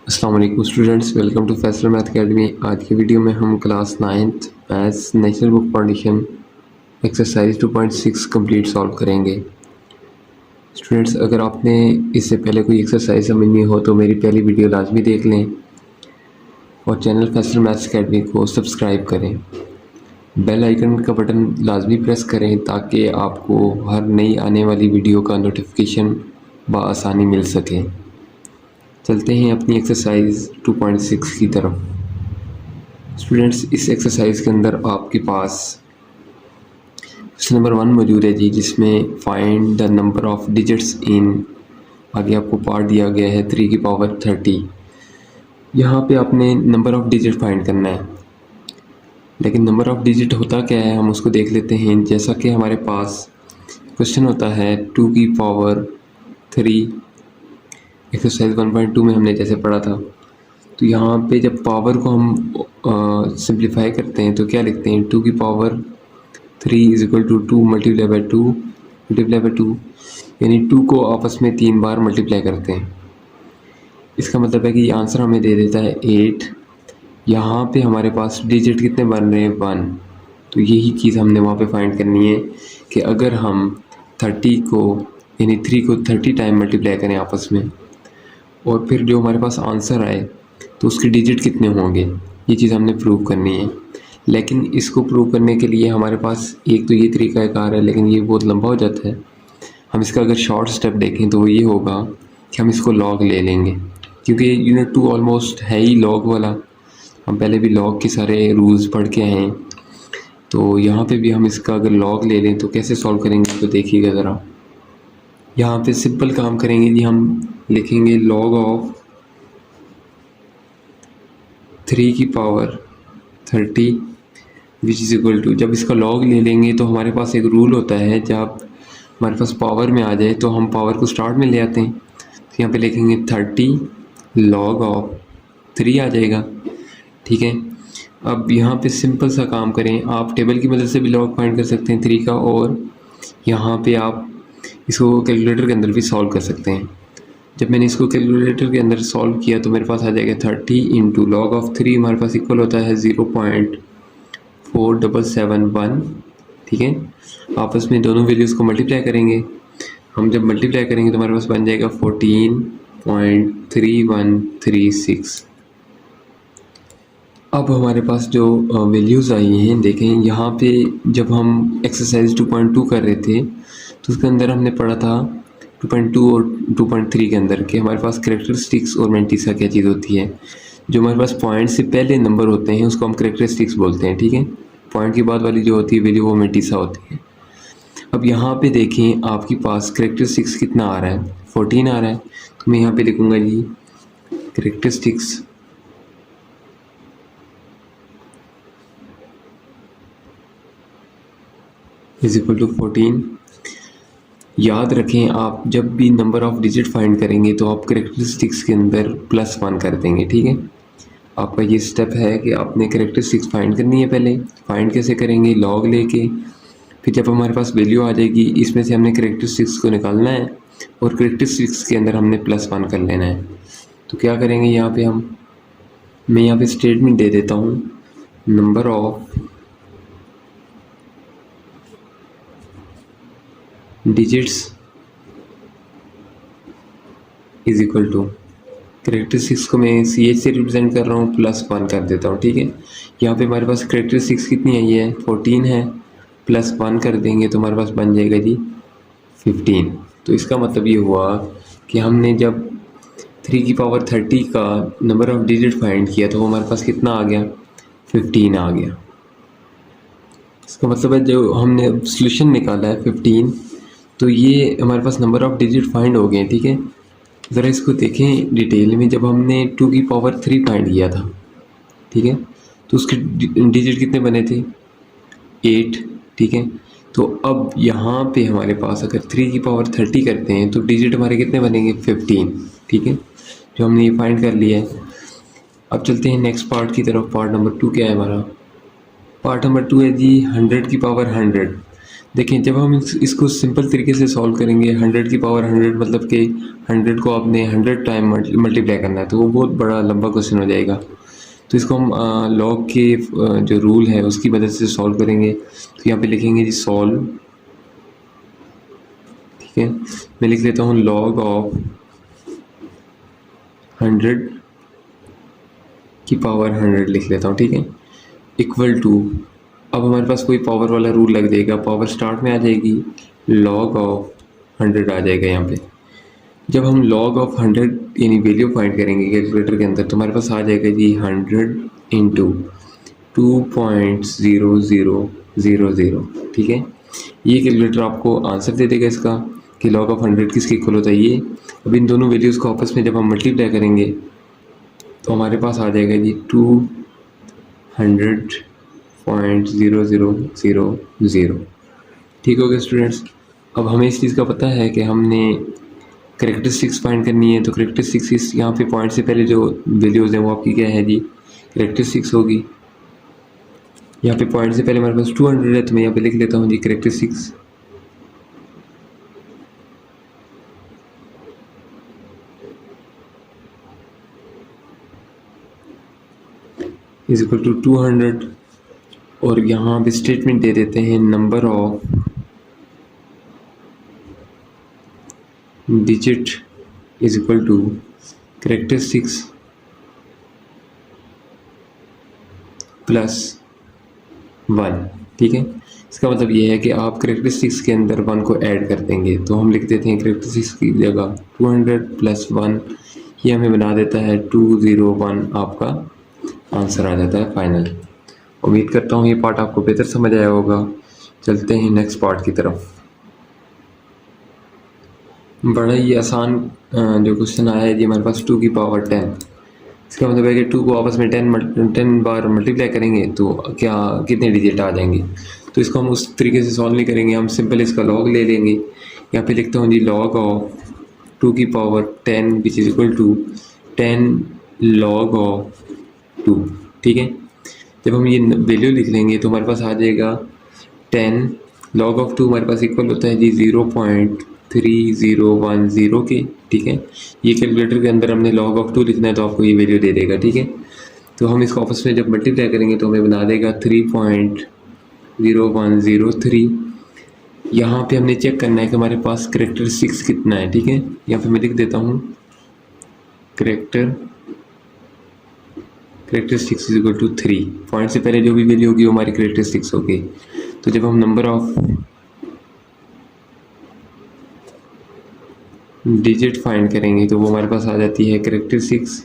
अस्सलाम वालेकुम students, welcome to Faisal math academy. आज की वीडियो में हम class 9th maths national book foundation exercise 2.6 complete solve करेंगे। स्टूडेंट्स, अगर आपने इससे पहले कोई एक्सरसाइज समझनी हो तो मेरी पहली वीडियो लाजमी देख लें और चैनल फैसल मैथ्स अकेडमी को सब्सक्राइब करें। बेल आइकन का बटन लाजमी प्रेस करें ताकि आपको हर नई आने वाली वीडियो का नोटिफिकेशन बआसानी मिल सके। चलते हैं अपनी एक्सरसाइज 2.6 की तरफ। स्टूडेंट्स, इस एक्सरसाइज के अंदर आपके पास क्वेश्चन नंबर 1 मौजूद है जी, जिसमें find the number of digits in, आगे आपको पार्ट दिया गया है 3 की पावर 30। यहाँ पे आपने नंबर ऑफ डिजिट फाइंड करना है, लेकिन नंबर ऑफ डिजिट होता क्या है हम उसको देख लेते हैं। जैसा कि हमारे पास क्वेश्चन होता है 2 की पावर 3, एक्सरसाइज 1.2 में हमने जैसे पढ़ा था। तो यहाँ पे जब पावर को हम सिंप्लीफाई करते हैं तो क्या लिखते हैं, 2 की power 3 is equal to 2 multiply by 2, यानी 2 को आपस में 3 बार मल्टीप्लाई करते हैं। इसका मतलब है कि ये आंसर हमें दे देता है 8। यहाँ पे हमारे पास डिजिट कितने बन रहे हैं, 1। तो यही चीज़ हमने वहाँ पे फाइंड करनी है कि अगर हम 30 को यानी 3 को 30 टाइम मल्टीप्लाई करें आपस में और फिर जो हमारे पास आंसर आए तो उसके डिजिट कितने होंगे, ये चीज़ हमने प्रूव करनी है। लेकिन इसको प्रूव करने के लिए हमारे पास एक तो ये तरीक़ाकार है, लेकिन ये बहुत लंबा हो जाता है। हम इसका अगर शॉर्ट स्टेप देखें तो वो ये होगा कि हम इसको लॉग ले लेंगे, क्योंकि यूनिट 2 ऑलमोस्ट है ही लॉग वाला। हम पहले भी लॉग के सारे रूल्स पढ़ के आए हैं, तो यहाँ पे भी हम इसका अगर लॉग ले लें तो कैसे सॉल्व करेंगे तो देखिएगा ज़रा। यहाँ पे सिंपल काम करेंगे जी, हम लिखेंगे लॉग ऑफ 3 की power 30 which is equal to, जब इसका लॉग ले लेंगे तो हमारे पास एक रूल होता है, जब हमारे पास पावर में आ जाए तो हम पावर को स्टार्ट में ले आते हैं। तो यहाँ पे लिखेंगे 30 लॉग ऑफ 3 आ जाएगा, ठीक है। अब यहाँ पे सिंपल सा काम करें, आप टेबल की मदद से भी लॉग फाइंड कर सकते हैं 3 का, और यहाँ पे आप इसको कैलकुलेटर के अंदर भी सॉल्व कर सकते हैं। जब मैंने इसको कैलकुलेटर के अंदर सॉल्व किया तो मेरे पास आ जाएगा 30 इंटू लॉग ऑफ 3, हमारे पास इक्वल होता है 0.4771, ठीक है। आपस में दोनों वैल्यूज़ को मल्टीप्लाई करेंगे। हम जब मल्टीप्लाई करेंगे तो हमारे पास बन जाएगा 14.3136। अब हमारे पास जो वैल्यूज़ आई हैं देखें, यहाँ पे जब हम एक्सरसाइज 2.2 कर रहे थे तो उसके अंदर हमने पढ़ा था 2.2 और 2.3 के अंदर कि हमारे पास कैरेक्टरिस्टिक्स और मैंटिसा क्या चीज़ होती है। जो हमारे पास पॉइंट से पहले नंबर होते हैं उसको हम कैरेक्टरिस्टिक्स बोलते हैं, ठीक है। पॉइंट के बाद वाली जो होती है वैल्यू वो मैंटिसा होती है। अब यहाँ पे देखें आपके पास कैरेक्टरिस्टिक्स कितना आ रहा है, 14 आ रहा है। तो मैं यहाँ पे लिखूँगा जी कैरेक्टरिस्टिक्स इज इक्वल टू 14। याद रखें, आप जब भी नंबर ऑफ डिजिट फाइंड करेंगे तो आप कैरेक्टरिस्टिक्स के अंदर +1 कर देंगे, ठीक है। आपका ये स्टेप है कि आपने कैरेक्टरिस्टिक्स फाइंड करनी है। पहले फाइंड कैसे करेंगे, लॉग लेके, फिर जब हमारे पास वैल्यू आ जाएगी इसमें से हमने कैरेक्टरिस्टिक्स को निकालना है और कैरेक्टरिस्टिक्स के अंदर हमने +1 कर लेना है। तो क्या करेंगे यहाँ पे मैं यहाँ पे स्टेटमेंट दे देता हूँ, number of digits is equal to, characteristics को मैं CH से रिप्रेजेंट कर रहा हूँ, +1 कर देता हूँ, ठीक है। यहाँ पे हमारे पास कैरेक्टरिस्टिक्स कितनी आई है, 14 है, +1 कर देंगे तो हमारे पास बन जाएगा जी 15। तो इसका मतलब ये हुआ कि हमने जब 3 की पावर 30 का नंबर ऑफ डिजिट फाइंड किया तो वो हमारे पास कितना आ गया, 15 आ गया। इसका मतलब है जो हमने सोल्यूशन निकाला है 15, तो ये हमारे पास नंबर ऑफ डिजिट फाइंड हो गए, ठीक है। ज़रा इसको देखें डिटेल में, जब हमने 2 की पावर 3 फाइंड किया था, ठीक है, तो उसके डिजिट कितने बने थे, 8, ठीक है। तो अब यहाँ पे हमारे पास अगर 3 की पावर 30 करते हैं तो डिजिट हमारे कितने बनेंगे, 15, ठीक है, जो हमने ये फाइंड कर लिया है। अब चलते हैं नेक्स्ट पार्ट की तरफ। पार्ट नंबर 2 क्या है हमारा, पार्ट नंबर 2 है जी 100 की पावर 100। देखिए जब हम इसको सिंपल तरीके से सॉल्व करेंगे 100 की पावर 100 मतलब कि 100 को आपने 100 टाइम मल्टीप्लाई करना है, तो वो बहुत बड़ा लंबा क्वेश्चन हो जाएगा। तो इसको हम लॉग के जो रूल है उसकी मदद से सॉल्व करेंगे। तो यहाँ पे लिखेंगे जी सॉल्व, ठीक है। मैं लिख लेता हूँ लॉग ऑफ 100 की पावर 100 लिख लेता हूँ, ठीक है, इक्वल टू, अब हमारे पास कोई पावर वाला रूल लग जाएगा, पावर स्टार्ट में आ जाएगी, लॉग ऑफ 100 आ जाएगा यहाँ पे। जब हम लॉग ऑफ 100 यानी वैल्यू फाइंड करेंगे कैलकुलेटर के अंदर, तो हमारे पास आ जाएगा जी 100 इंटू 2.0000, ठीक है। ये कैलकुलेटर आपको आंसर दे देगा इसका कि लॉग ऑफ 100 किसके इक्वल होता है ये। अब इन दोनों वैल्यूज़ को आपस में जब हम मल्टीप्लाई करेंगे तो हमारे पास आ जाएगा जी 200.0000, ठीक हो गया स्टूडेंट्स। अब हमें इस चीज़ का पता है कि हमने करेक्टरिस्टिक्स फाइंड करनी है, तो करेक्टरिस्टिक्स यहाँ पे पॉइंट से पहले जो वैल्यूज़ हैं वो आपकी क्या है जी, करेक्टरिस्टिक्स होगी। यहाँ पे पॉइंट से पहले हमारे पास 200 है, तो मैं यहाँ पे लिख लेता हूँ जी करेक्टरिस्टिक्स इज इक्वल टू 200, और यहाँ पे स्टेटमेंट दे देते हैं number of digit is equal to characteristics plus 1, ठीक है। इसका मतलब ये है कि आप करेक्टरिस्टिक्स के अंदर 1 को ऐड कर देंगे, तो हम लिख देते हैं करेक्टरिस्टिक्स की जगह 200 प्लस 1, ये हमें बना देता है 201, आपका आंसर आ जाता है फाइनल। उम्मीद करता हूँ ये पार्ट आपको बेहतर समझ आया होगा। चलते हैं नेक्स्ट पार्ट की तरफ। बड़ा ही आसान जो क्वेश्चन आया है जी हमारे पास 2 की पावर 10। इसका मतलब है कि 2 को आपस में 10 बार मल्टीप्लाई करेंगे तो क्या कितने डिजिट आ जाएंगे। तो इसको हम उस तरीके से सॉल्व नहीं करेंगे, हम सिंपल इसका लॉग ले लेंगे। यहाँ पे लिखता हूँ जी लॉग ऑफ 2 की power 10 which is equal to 10 log of 2, ठीक है। जब हम ये वैल्यू लिख लेंगे तो हमारे पास आ जाएगा 10 लॉग ऑफ 2, हमारे पास इक्वल होता है जी 0.3010 के, ठीक है। ये कैलकुलेटर के अंदर हमने लॉग ऑफ 2 लिखना है तो आपको ये वैल्यू दे देगा, ठीक है। तो हम इसको आपस में जब मल्टीप्लाई करेंगे तो हमें बना देगा 3.0103। यहाँ पे हमने चेक करना है कि हमारे पास करेक्टरिस्टिक्स कितना है, ठीक है। यहाँ पे मैं लिख देता हूँ characteristics is equal to 3, point से पहले जो भी वैल्यू होगी वो हमारी करेक्टरिस्टिक्स होगी। तो जब हम नंबर ऑफ डिजिट फाइंड करेंगे तो वो हमारे पास आ जाती है करेक्टरिस्टिक्स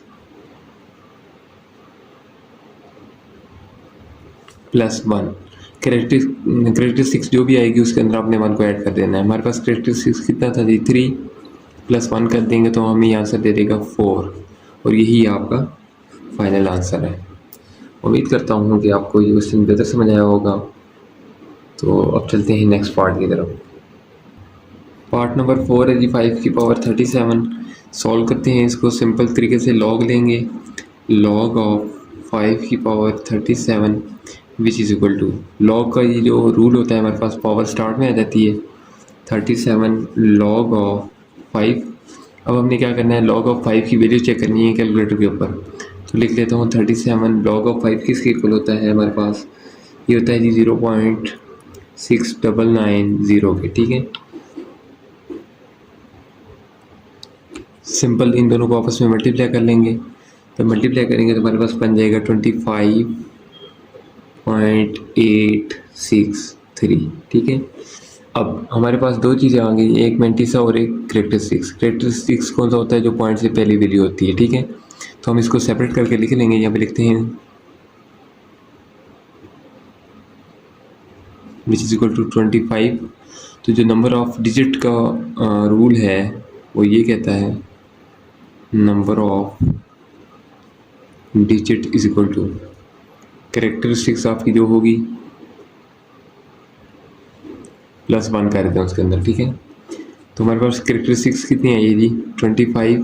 प्लस 1। करेक्टरिस्टिक्स जो भी आएगी उसके अंदर आपने 1 को ऐड कर देना है। हमारे पास करेक्टरिस्टिक्स कितना था जी 3 प्लस 1 कर देंगे तो हमें ये आंसर दे देगा 4, और यही आपका फाइनल आंसर है। उम्मीद करता हूँ कि आपको ये क्वेश्चन बेहतर समझ आया होगा। तो अब चलते हैं नेक्स्ट पार्ट की तरफ। पार्ट नंबर 4 है जी 5 की पावर 37। सॉल्व करते हैं इसको सिंपल तरीके से, लॉग लेंगे, लॉग ऑफ 5 की power 37 which is equal to, log का ये जो रूल होता है हमारे पास पावर स्टार्ट में आ जाती है, 37 लॉग ऑफ 5। अब हमने क्या करना है, लॉग ऑफ 5 की वैल्यू चेक करनी है कैलकुलेटर के ऊपर। तो लिख लेता हूँ 37 लॉग ऑफ 5 किसके इक्वल होता है हमारे पास, ये होता है जी 0.6990 के, ठीक है। सिंपल इन दोनों को आपस में मल्टीप्लाई कर लेंगे, तो मल्टीप्लाई करेंगे तो हमारे पास बन जाएगा 25.863, ठीक है। अब हमारे पास दो चीज़ें आ गई, एक मैंटिसा और एक करेक्टरिस्टिक्स। करेक्टरिस्टिक्स कौन सा होता है, जो पॉइंट से पहली वैल्यू होती है, ठीक है। तो हम इसको सेपरेट करके लिख लेंगे। यहाँ पे लिखते हैं विच इज़ इक्वल टू 25। तो जो नंबर ऑफ डिजिट का रूल है वो ये कहता है number of digit is equal to characteristics आपकी जो होगी प्लस 1 कर देते हैं उसके अंदर, ठीक है। तो हमारे पास करेक्टरिस्टिक्स कितनी आई है जी 25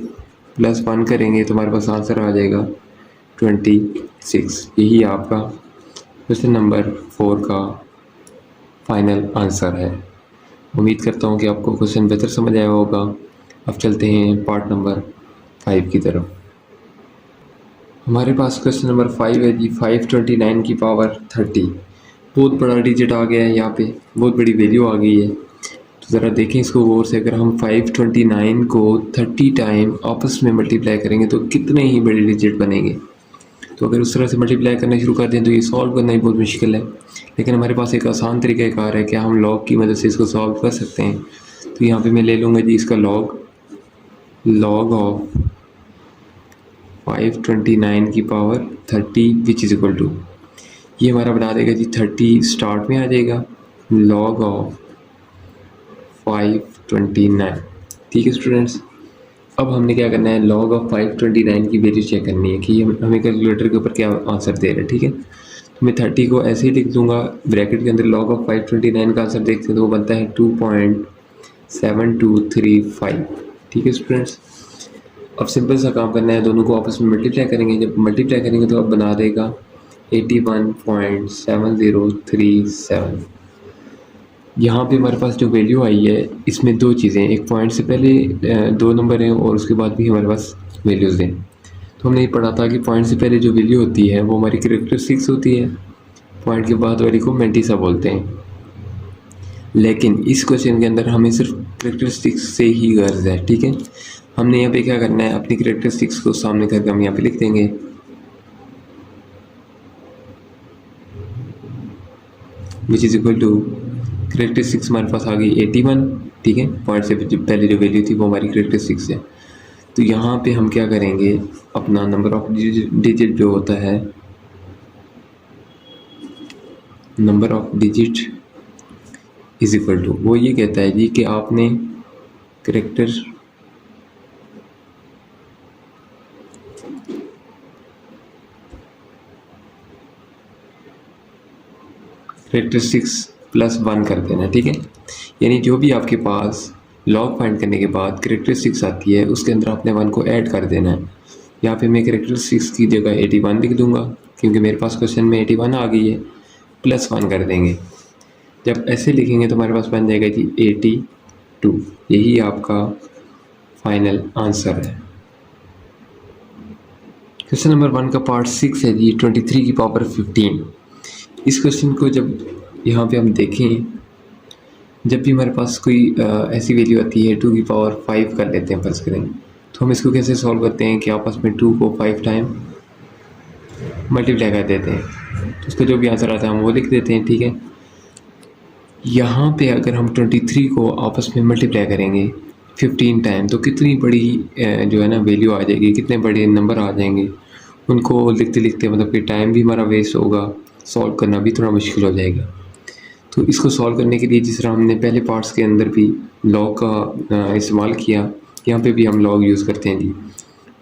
प्लस 1 करेंगे तो हमारे पास आंसर आ जाएगा 26। यही आपका क्वेश्चन नंबर 4 का फाइनल आंसर है। उम्मीद करता हूँ कि आपको क्वेश्चन बेहतर समझ आया होगा। अब चलते हैं पार्ट नंबर 5 की तरफ। हमारे पास क्वेश्चन नंबर 5 है जी 529 की पावर 30। बहुत बड़ा डिजिट आ गया है, यहाँ पे बहुत बड़ी वैल्यू आ गई है। तो ज़रा देखें इसको गौर से। अगर हम 529 को 30 टाइम आपस में मल्टीप्लाई करेंगे तो कितने ही बड़े डिजिट बनेंगे। तो अगर उस तरह से मल्टीप्लाई करना शुरू कर दें तो ये सॉल्व करना ही बहुत मुश्किल है। लेकिन हमारे पास एक आसान तरीक़ाकार है कि हम लॉग की मदद से इसको सॉल्व कर सकते हैं। तो यहाँ पे मैं ले लूँगा जी इसका लॉग ऑफ 529 की power 30 which is equal to, ये हमारा बना देगा जी 30 स्टार्ट में आ जाएगा लॉग ऑफ 529। ठीक है स्टूडेंट्स, अब हमने क्या करना है, लॉग ऑफ 529 की वैल्यू चेक करनी है कि हमें कैलकुलेटर के ऊपर क्या आंसर दे रहा है। ठीक है, तो मैं 30 को ऐसे ही लिख दूंगा ब्रैकेट के अंदर। लॉग ऑफ 529 का आंसर देखते हैं तो वो बनता है 2.7235। ठीक है स्टूडेंट्स, अब सिंपल सा काम करना है, दोनों को आपस में मल्टीप्लाई करेंगे। जब मल्टीप्लाई करेंगे तो अब बना देगा 81.7037। यहाँ पे हमारे पास जो वैल्यू आई है इसमें दो चीज़ें, एक पॉइंट से पहले दो नंबर हैं और उसके बाद भी हमारे पास वैल्यूज़ हैं। तो हमने ये पढ़ा था कि पॉइंट से पहले जो वैल्यू होती है वो हमारी कैरेक्टरिस्टिक्स होती है, पॉइंट के बाद वाली को मैंटिसा बोलते हैं। लेकिन इस क्वेश्चन के अंदर हमें सिर्फ कैरेक्टरिस्टिक्स से ही गर्ज है। ठीक है, हमने यहाँ पे क्या करना है, अपनी कैरेक्टरिस्टिक्स को सामने करके हम यहाँ पे लिख देंगे which is equal to, characteristics हमारे पास आ गई 81। ठीक है, पॉइंट से पहले जो वैल्यू थी वो हमारी कैरेक्टरिस्टिक्स है। तो यहाँ पे हम क्या करेंगे, अपना नंबर ऑफ डिजिट जो होता है, number of digit is equal to, वो ये कहता है जी कि आपने कैरेक्टरिस्टिक्स +1 कर देना। ठीक है, यानी जो भी आपके पास लॉग फाइंड करने के बाद कैरेक्टरिस्टिक्स आती है उसके अंदर आपने 1 को ऐड कर देना है। यहाँ पे मैं कैरेक्टरिस्टिक्स की जगह 81 लिख दूंगा क्योंकि मेरे पास क्वेश्चन में 81 आ गई है, +1 कर देंगे। जब ऐसे लिखेंगे तो हमारे पास बन जाएगा जी 82। यही आपका फाइनल आंसर है। क्वेश्चन नंबर 1 का पार्ट 6 है जी 23 की पावर 15। इस क्वेश्चन को जब यहाँ पे हम देखें, जब भी हमारे पास कोई ऐसी वैल्यू आती है 2 की पावर 5 कर लेते हैं फर्स्ट करें, तो हम इसको कैसे सॉल्व करते हैं कि आपस में 2 को 5 टाइम मल्टीप्लाई कर देते हैं, तो उसका जो भी आंसर आता है हम वो लिख देते हैं। ठीक है, यहाँ पे अगर हम 23 को आपस में मल्टीप्लाई करेंगे 15 टाइम तो कितनी बड़ी जो है ना वैल्यू आ जाएगी, कितने बड़े नंबर आ जाएंगे। उनको लिखते लिखते मतलब कि टाइम भी हमारा वेस्ट होगा, सॉल्व करना भी थोड़ा मुश्किल हो जाएगा। तो इसको सॉल्व करने के लिए जिस तरह हमने पहले पार्ट्स के अंदर भी लॉग का इस्तेमाल किया, यहाँ पे भी हम लॉग यूज़ करते हैं जी।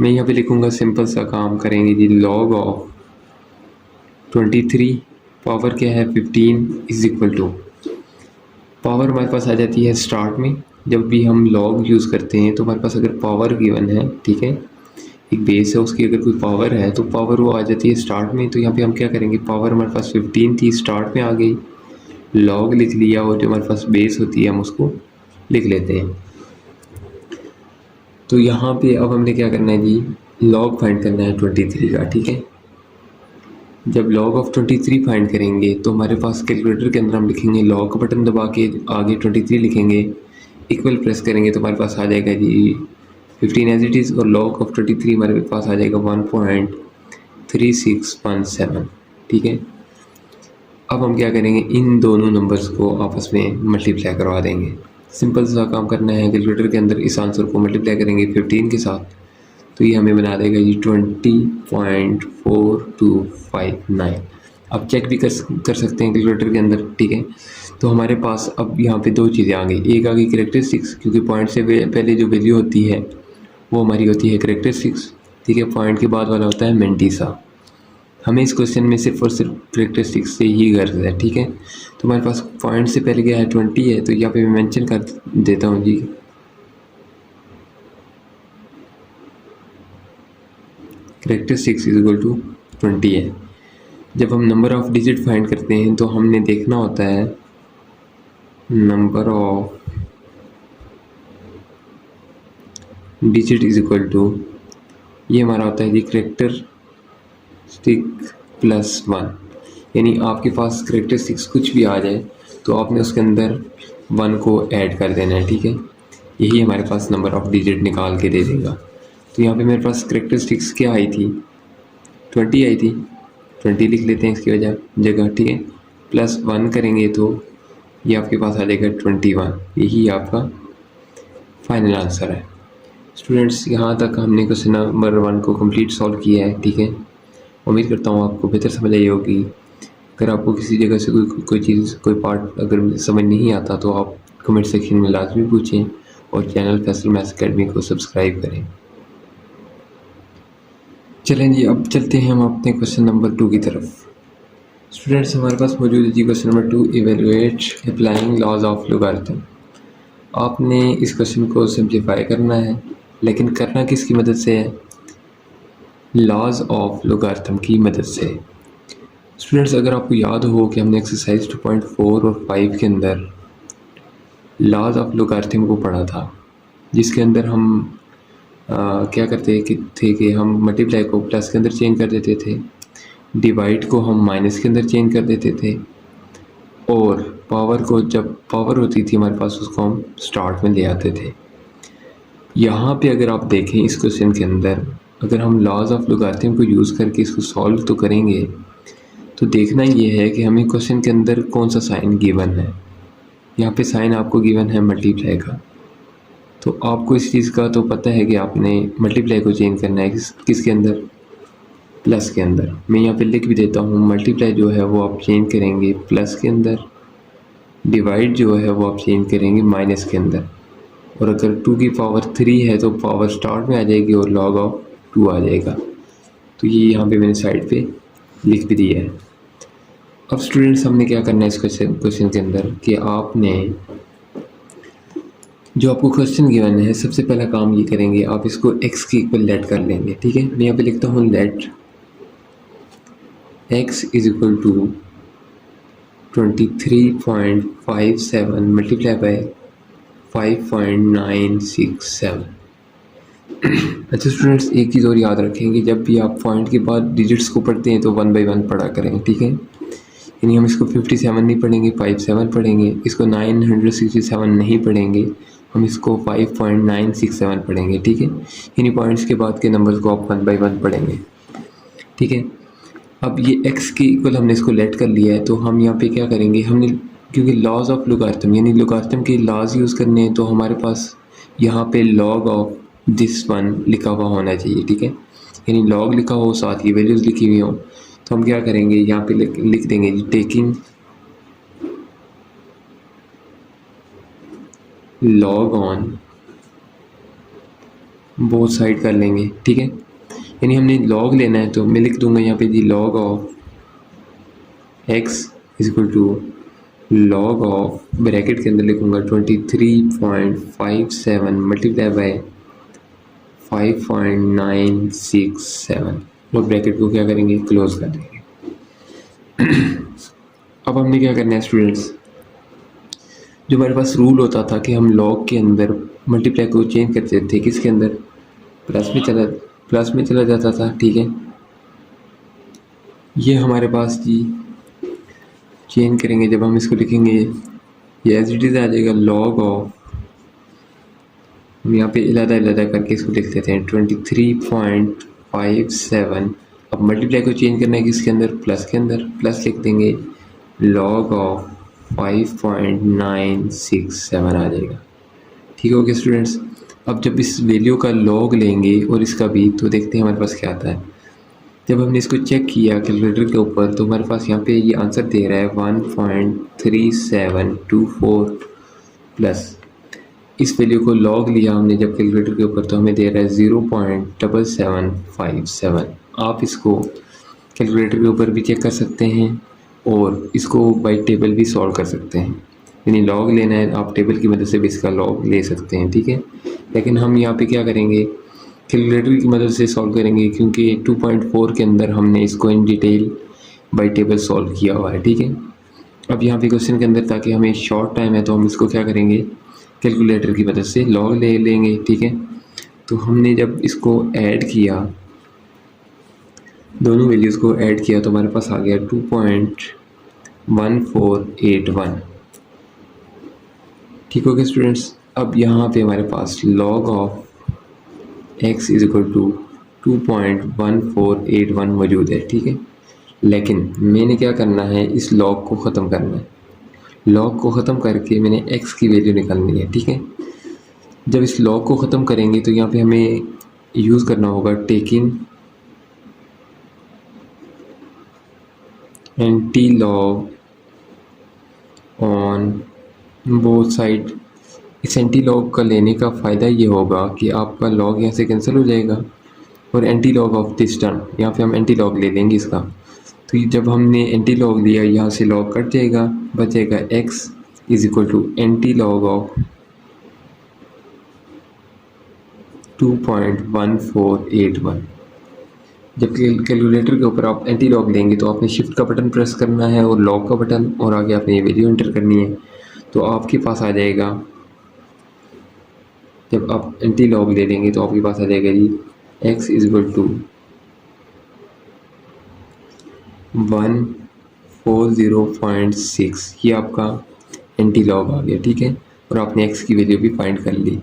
मैं यहाँ पे लिखूँगा, सिंपल सा काम करेंगे जी, लॉग ऑफ 23 पावर क्या है 15 इज इक्वल टू, पावर हमारे पास आ जाती है स्टार्ट में। जब भी हम लॉग यूज़ करते हैं तो हमारे पास अगर पावर गिवन है, ठीक है, एक बेस है उसकी अगर कोई पावर है तो पावर वो आ जाती है स्टार्ट में। तो यहाँ पे हम क्या करेंगे, पावर हमारे पास 15 थी, स्टार्ट में आ गई, लॉग लिख लिया और जो हमारे पास बेस होती है हम उसको लिख लेते हैं। तो यहाँ पे अब हमने क्या करना है जी, लॉग फाइंड करना है 23 का। ठीक है, जब लॉग ऑफ 23 फाइंड करेंगे तो हमारे पास कैलकुलेटर के अंदर हम लिखेंगे लॉग का बटन दबा के आगे 23 लिखेंगे, इक्वल प्रेस करेंगे तो हमारे पास आ जाएगा जी 15 एज इट इज़, और लॉग ऑफ 23 हमारे पास आ जाएगा 1.3617। ठीक है, अब हम क्या करेंगे, इन दोनों नंबर्स को आपस में मल्टीप्लाई करवा देंगे। सिंपल सा काम करना है, कैलकुलेटर के अंदर इस आंसर को मल्टीप्लाई करेंगे 15 के साथ तो ये हमें बना देगा जी 20.4259। अब चेक भी कर सकते हैं कैलकुलेटर के अंदर। ठीक है, तो हमारे पास अब यहाँ पे दो चीज़ें आ गई, एक आ गई कैरेक्टरिस्टिक्स, क्योंकि पॉइंट से पहले जो वैल्यू होती है वो हमारी होती है कैरेक्टरिस्टिक्स। ठीक है, पॉइंट के बाद वाला होता है मैंटिसा। हमें इस क्वेश्चन में सिर्फ और सिर्फ कैरेक्टरिस्टिक्स से ही गर्ज है। ठीक है, तो हमारे पास पॉइंट से पहले क्या है 20 है, तो यहाँ पे मैं मेंशन कर देता हूँ जी, कैरेक्टरिस्टिक्स इज इक्वल टू 20 है। जब हम नंबर ऑफ डिजिट फाइंड करते हैं तो हमने देखना होता है number of digit is equal to, ये हमारा होता है जी करेक्टरिस्टिक प्लस 1, यानी आपके पास करेक्टरिस्टिक्स कुछ भी आ जाए तो आपने उसके अंदर 1 को ऐड कर देना है, ठीक है। यही हमारे पास नंबर ऑफ डिजिट निकाल के दे देगा। तो यहाँ पे मेरे पास करेक्टरिस्टिक्स क्या आई थी, 20 आई थी, 20 लिख लेते हैं इसकी जगह, ठीक है। प्लस 1 करेंगे तो ये आपके पास आ जाएगा 21, यही आपका फाइनल आंसर है। स्टूडेंट्स, यहाँ तक हमने क्वेश्चन नंबर 1 को कंप्लीट सॉल्व किया है, ठीक है। उम्मीद करता हूँ आपको बेहतर समझ आई होगी। अगर आपको किसी जगह से कोई चीज़, कोई पार्ट अगर समझ नहीं आता तो आप कमेंट सेक्शन में लाजमी पूछें और चैनल फैसल मैथ्स अकेडमी को सब्सक्राइब करें। चलें जी, अब चलते हैं हम अपने क्वेश्चन नंबर 2 की तरफ। स्टूडेंट्स, हमारे पास मौजूद है जी question number 2, evaluate applying laws of logarithm. आपने इस क्वेश्चन को सिंप्लीफाई करना है, लेकिन करना किसकी मदद से है, लॉज ऑफ लोगारिथम की मदद से। स्टूडेंट्स, अगर आपको याद हो कि हमने एक्सरसाइज 2.4 और 5 के अंदर लॉज ऑफ लोगारिथम को पढ़ा था, जिसके अंदर हम क्या करते थे कि हम मल्टीप्लाई को प्लस के अंदर चेंज कर देते थे, डिवाइड को हम माइनस के अंदर चेंज कर देते थे, और पावर को, जब पावर होती थी हमारे पास, उसको हम स्टार्ट में ले आते थे। यहाँ पे अगर आप देखें इस क्वेश्चन के अंदर, अगर हम लॉज ऑफ लोगारिथम को यूज़ करके इसको सॉल्व तो करेंगे, तो देखना ये है कि हमें क्वेश्चन के अंदर कौन सा साइन गिवन है। यहाँ पे साइन आपको गिवन है मल्टीप्लाई का, तो आपको इस चीज़ का तो पता है कि आपने मल्टीप्लाई को चेंज करना है किसके अंदर, प्लस के अंदर। मैं यहाँ पे लिख भी देता हूँ, मल्टीप्लाई जो है वो आप चेंज करेंगे प्लस के अंदर, डिवाइड जो है वो आप चेंज करेंगे माइनस के अंदर, और अगर 2 की पावर 3 है तो पावर स्टार्ट में आ जाएगी और लॉग ऑफ 2 आ जाएगा। तो ये यहाँ पे मैंने साइड पे लिख भी दिया है। अब स्टूडेंट्स, हमने क्या करना है इस क्वेश्चन के अंदर कि आपने जो आपको क्वेश्चन गिवन है, सबसे पहला काम ये करेंगे, आप इसको x के इक्वल लेट कर लेंगे, ठीक है। मैं यहाँ पे लिखता हूँ let x is equal to 23.57 multiply by 5.967। अच्छा स्टूडेंट्स, एक चीज़ और याद रखेंगे, जब भी आप पॉइंट के बाद डिजिट्स को पढ़ते हैं तो 1 बाई 1 पढ़ा करें, ठीक है। यानी हम इसको 57 नहीं पढ़ेंगे, 57 पढ़ेंगे, इसको 967 नहीं पढ़ेंगे, हम इसको 5.967 पढ़ेंगे, ठीक है। यानी पॉइंट्स के बाद के नंबर्स को आप 1 बाई 1 पढ़ेंगे, ठीक है। अब ये x के इक्वल हमने इसको लेट कर लिया है, तो हम यहाँ पे क्या करेंगे, हमने क्योंकि लॉज ऑफ लोगारिथम यानी लोगारिथम के लॉज यूज़ करने हैं, तो हमारे पास यहाँ पे लॉग ऑफ दिस वन लिखा हुआ होना चाहिए, ठीक है। यानी लॉग लिखा हो, साथ ही वैल्यूज़ लिखी हुई हो, तो हम क्या करेंगे, यहाँ पे लिख देंगे taking log on both side कर लेंगे, ठीक है। यानी हमने लॉग लेना है, तो मैं लिख दूंगा यहाँ पे जी log of x is equal to log of, bracket के अंदर लिखूंगा 23.57 मल्टीप्लाई बाय 5.967, और ब्रैकेट को क्या करेंगे, क्लोज कर देंगे। अब हमने क्या करना है स्टूडेंट्स, जो हमारे पास रूल होता था कि हम लॉग के अंदर मल्टीप्लाई को चेंज करते थे किसके अंदर, प्लस में चला जाता था, ठीक है। ये हमारे पास जी चेंज करेंगे, जब हम इसको लिखेंगे ये एज इट इज़ आ जाएगा लॉग ऑफ, हम यहाँ पे अलग करके इसको लिख देते हैं 23.57। अब मल्टीप्लाई को चेंज करना है किसके अंदर, प्लस के अंदर, प्लस लिख देंगे लॉग ऑफ 5.967 आ जाएगा, ठीक हो गया स्टूडेंट्स। अब जब इस वैल्यू का लॉग लेंगे और इसका भी, तो देखते हैं हमारे पास क्या आता है। जब हमने इसको चेक किया कैलकुलेटर के ऊपर, तो हमारे पास यहाँ पे ये आंसर दे रहा है 1.3724 प्लस इस वैल्यू को लॉग लिया हमने जब कैलकुलेटर के ऊपर, तो हमें दे रहा है 0.7757। आप इसको कैलकुलेटर के ऊपर भी चेक कर सकते हैं और इसको बाई टेबल भी सॉल्व कर सकते हैं। यानी लॉग लेना है, आप टेबल की मदद से भी इसका लॉग ले सकते हैं, ठीक है। लेकिन हम यहाँ पे क्या करेंगे, कैलकुलेटर की मदद से सॉल्व करेंगे, क्योंकि 2.4 के अंदर हमने इसको in detail by table solve किया हुआ है, ठीक है। अब यहाँ पे क्वेश्चन के अंदर ताकि हमें शॉर्ट टाइम है तो हम इसको क्या करेंगे, कैलकुलेटर की मदद से लॉग ले लेंगे, ठीक है। तो हमने जब इसको ऐड किया, दोनों वैल्यूज़ को ऐड किया तो हमारे पास आ गया 2.1481। ठीक हो गया स्टूडेंट्स। अब यहाँ पे हमारे पास log of x is equal to 2.1481 मौजूद है, ठीक है। लेकिन मैंने क्या करना है, इस लॉग को ख़त्म करना है। लॉग को ख़त्म करके मैंने x की वैल्यू निकालनी है, ठीक है। जब इस लॉग को ख़त्म करेंगे तो यहाँ पे हमें यूज़ करना होगा taking anti log on both side. इस एंटी लॉग का लेने का फ़ायदा ये होगा कि आपका लॉग यहाँ से कैंसिल हो जाएगा और anti log of this term, यहाँ पे हम एंटी लॉग ले लेंगे इसका। तो जब हमने एंटी लॉग लिया, यहाँ से लॉग कट जाएगा, बचेगा x is equal to anti log of 2.1481। जब कैलकुलेटर के ऊपर आप एंटी लॉग लेंगे तो आपने शिफ्ट का बटन प्रेस करना है और लॉग का बटन, और आगे आपने ये वैल्यू एंटर करनी है। तो आपके पास आ जाएगा, जब आप एंटी लॉग ले लेंगे तो आपके पास आ जाएगा जी x इज इक्वल टू 140.6। ये आपका एंटी लॉग आ गया, ठीक है। और आपने x की वैल्यू भी फाइंड कर ली।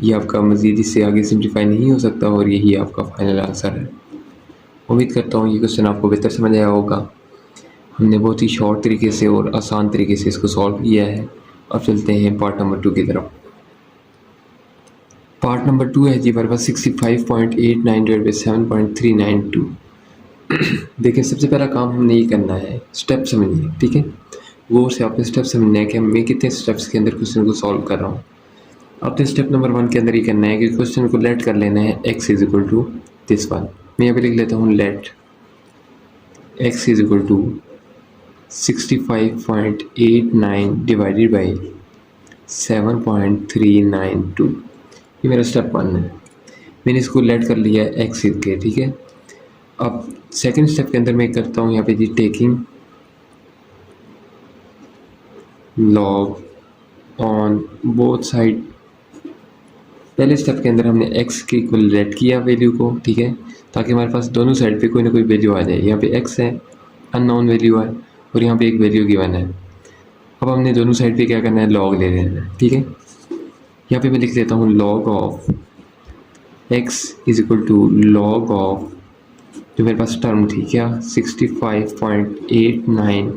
ये आपका मज़ीद इससे आगे सिंप्लीफाई नहीं हो सकता और यही आपका फाइनल आंसर है। उम्मीद करता हूँ ये क्वेश्चन आपको बेहतर समझ आया होगा। हमने बहुत ही शॉर्ट तरीके से और आसान तरीके से इसको सॉल्व किया है। अब चलते हैं पार्ट नंबर 2 की तरफ। पार्ट नंबर 2 है जी हमारे पास 65.89/7.392। देखिए सबसे पहला काम हमने ये करना है, स्टेप समझिए, ठीक है। गौर से आपने स्टेप समझना है कि मैं कितने स्टेप्स के अंदर क्वेश्चन को सॉल्व कर रहा हूँ। आपने स्टेप नंबर 1 के अंदर ये करना है कि क्वेश्चन को लेट कर लेना है x is equal to this one. मैं यहाँ पे लिख लेता हूँ let x is equal to 65.89 divided by 7.392। ये मेरा स्टेप 1 है। मैंने इसको लेट कर लिया है x के, ठीक है। अब सेकंड स्टेप के अंदर मैं करता हूँ यहाँ पे जी taking log on both side. पहले स्टेप के अंदर हमने x के इक्वल लेट किया वैल्यू को, ठीक है, ताकि हमारे पास दोनों साइड पे कोई ना कोई वैल्यू आ जाए। यहाँ पे x है, अननोन वैल्यू है, और यहाँ पे एक वैल्यू गिवन है। अब हमने दोनों साइड पे क्या करना है, लॉग ले लेना है, ठीक है। यहाँ पे मैं लिख लेता हूँ log of x is equal to log of, जो मेरे पास टर्म थी क्या, 65.89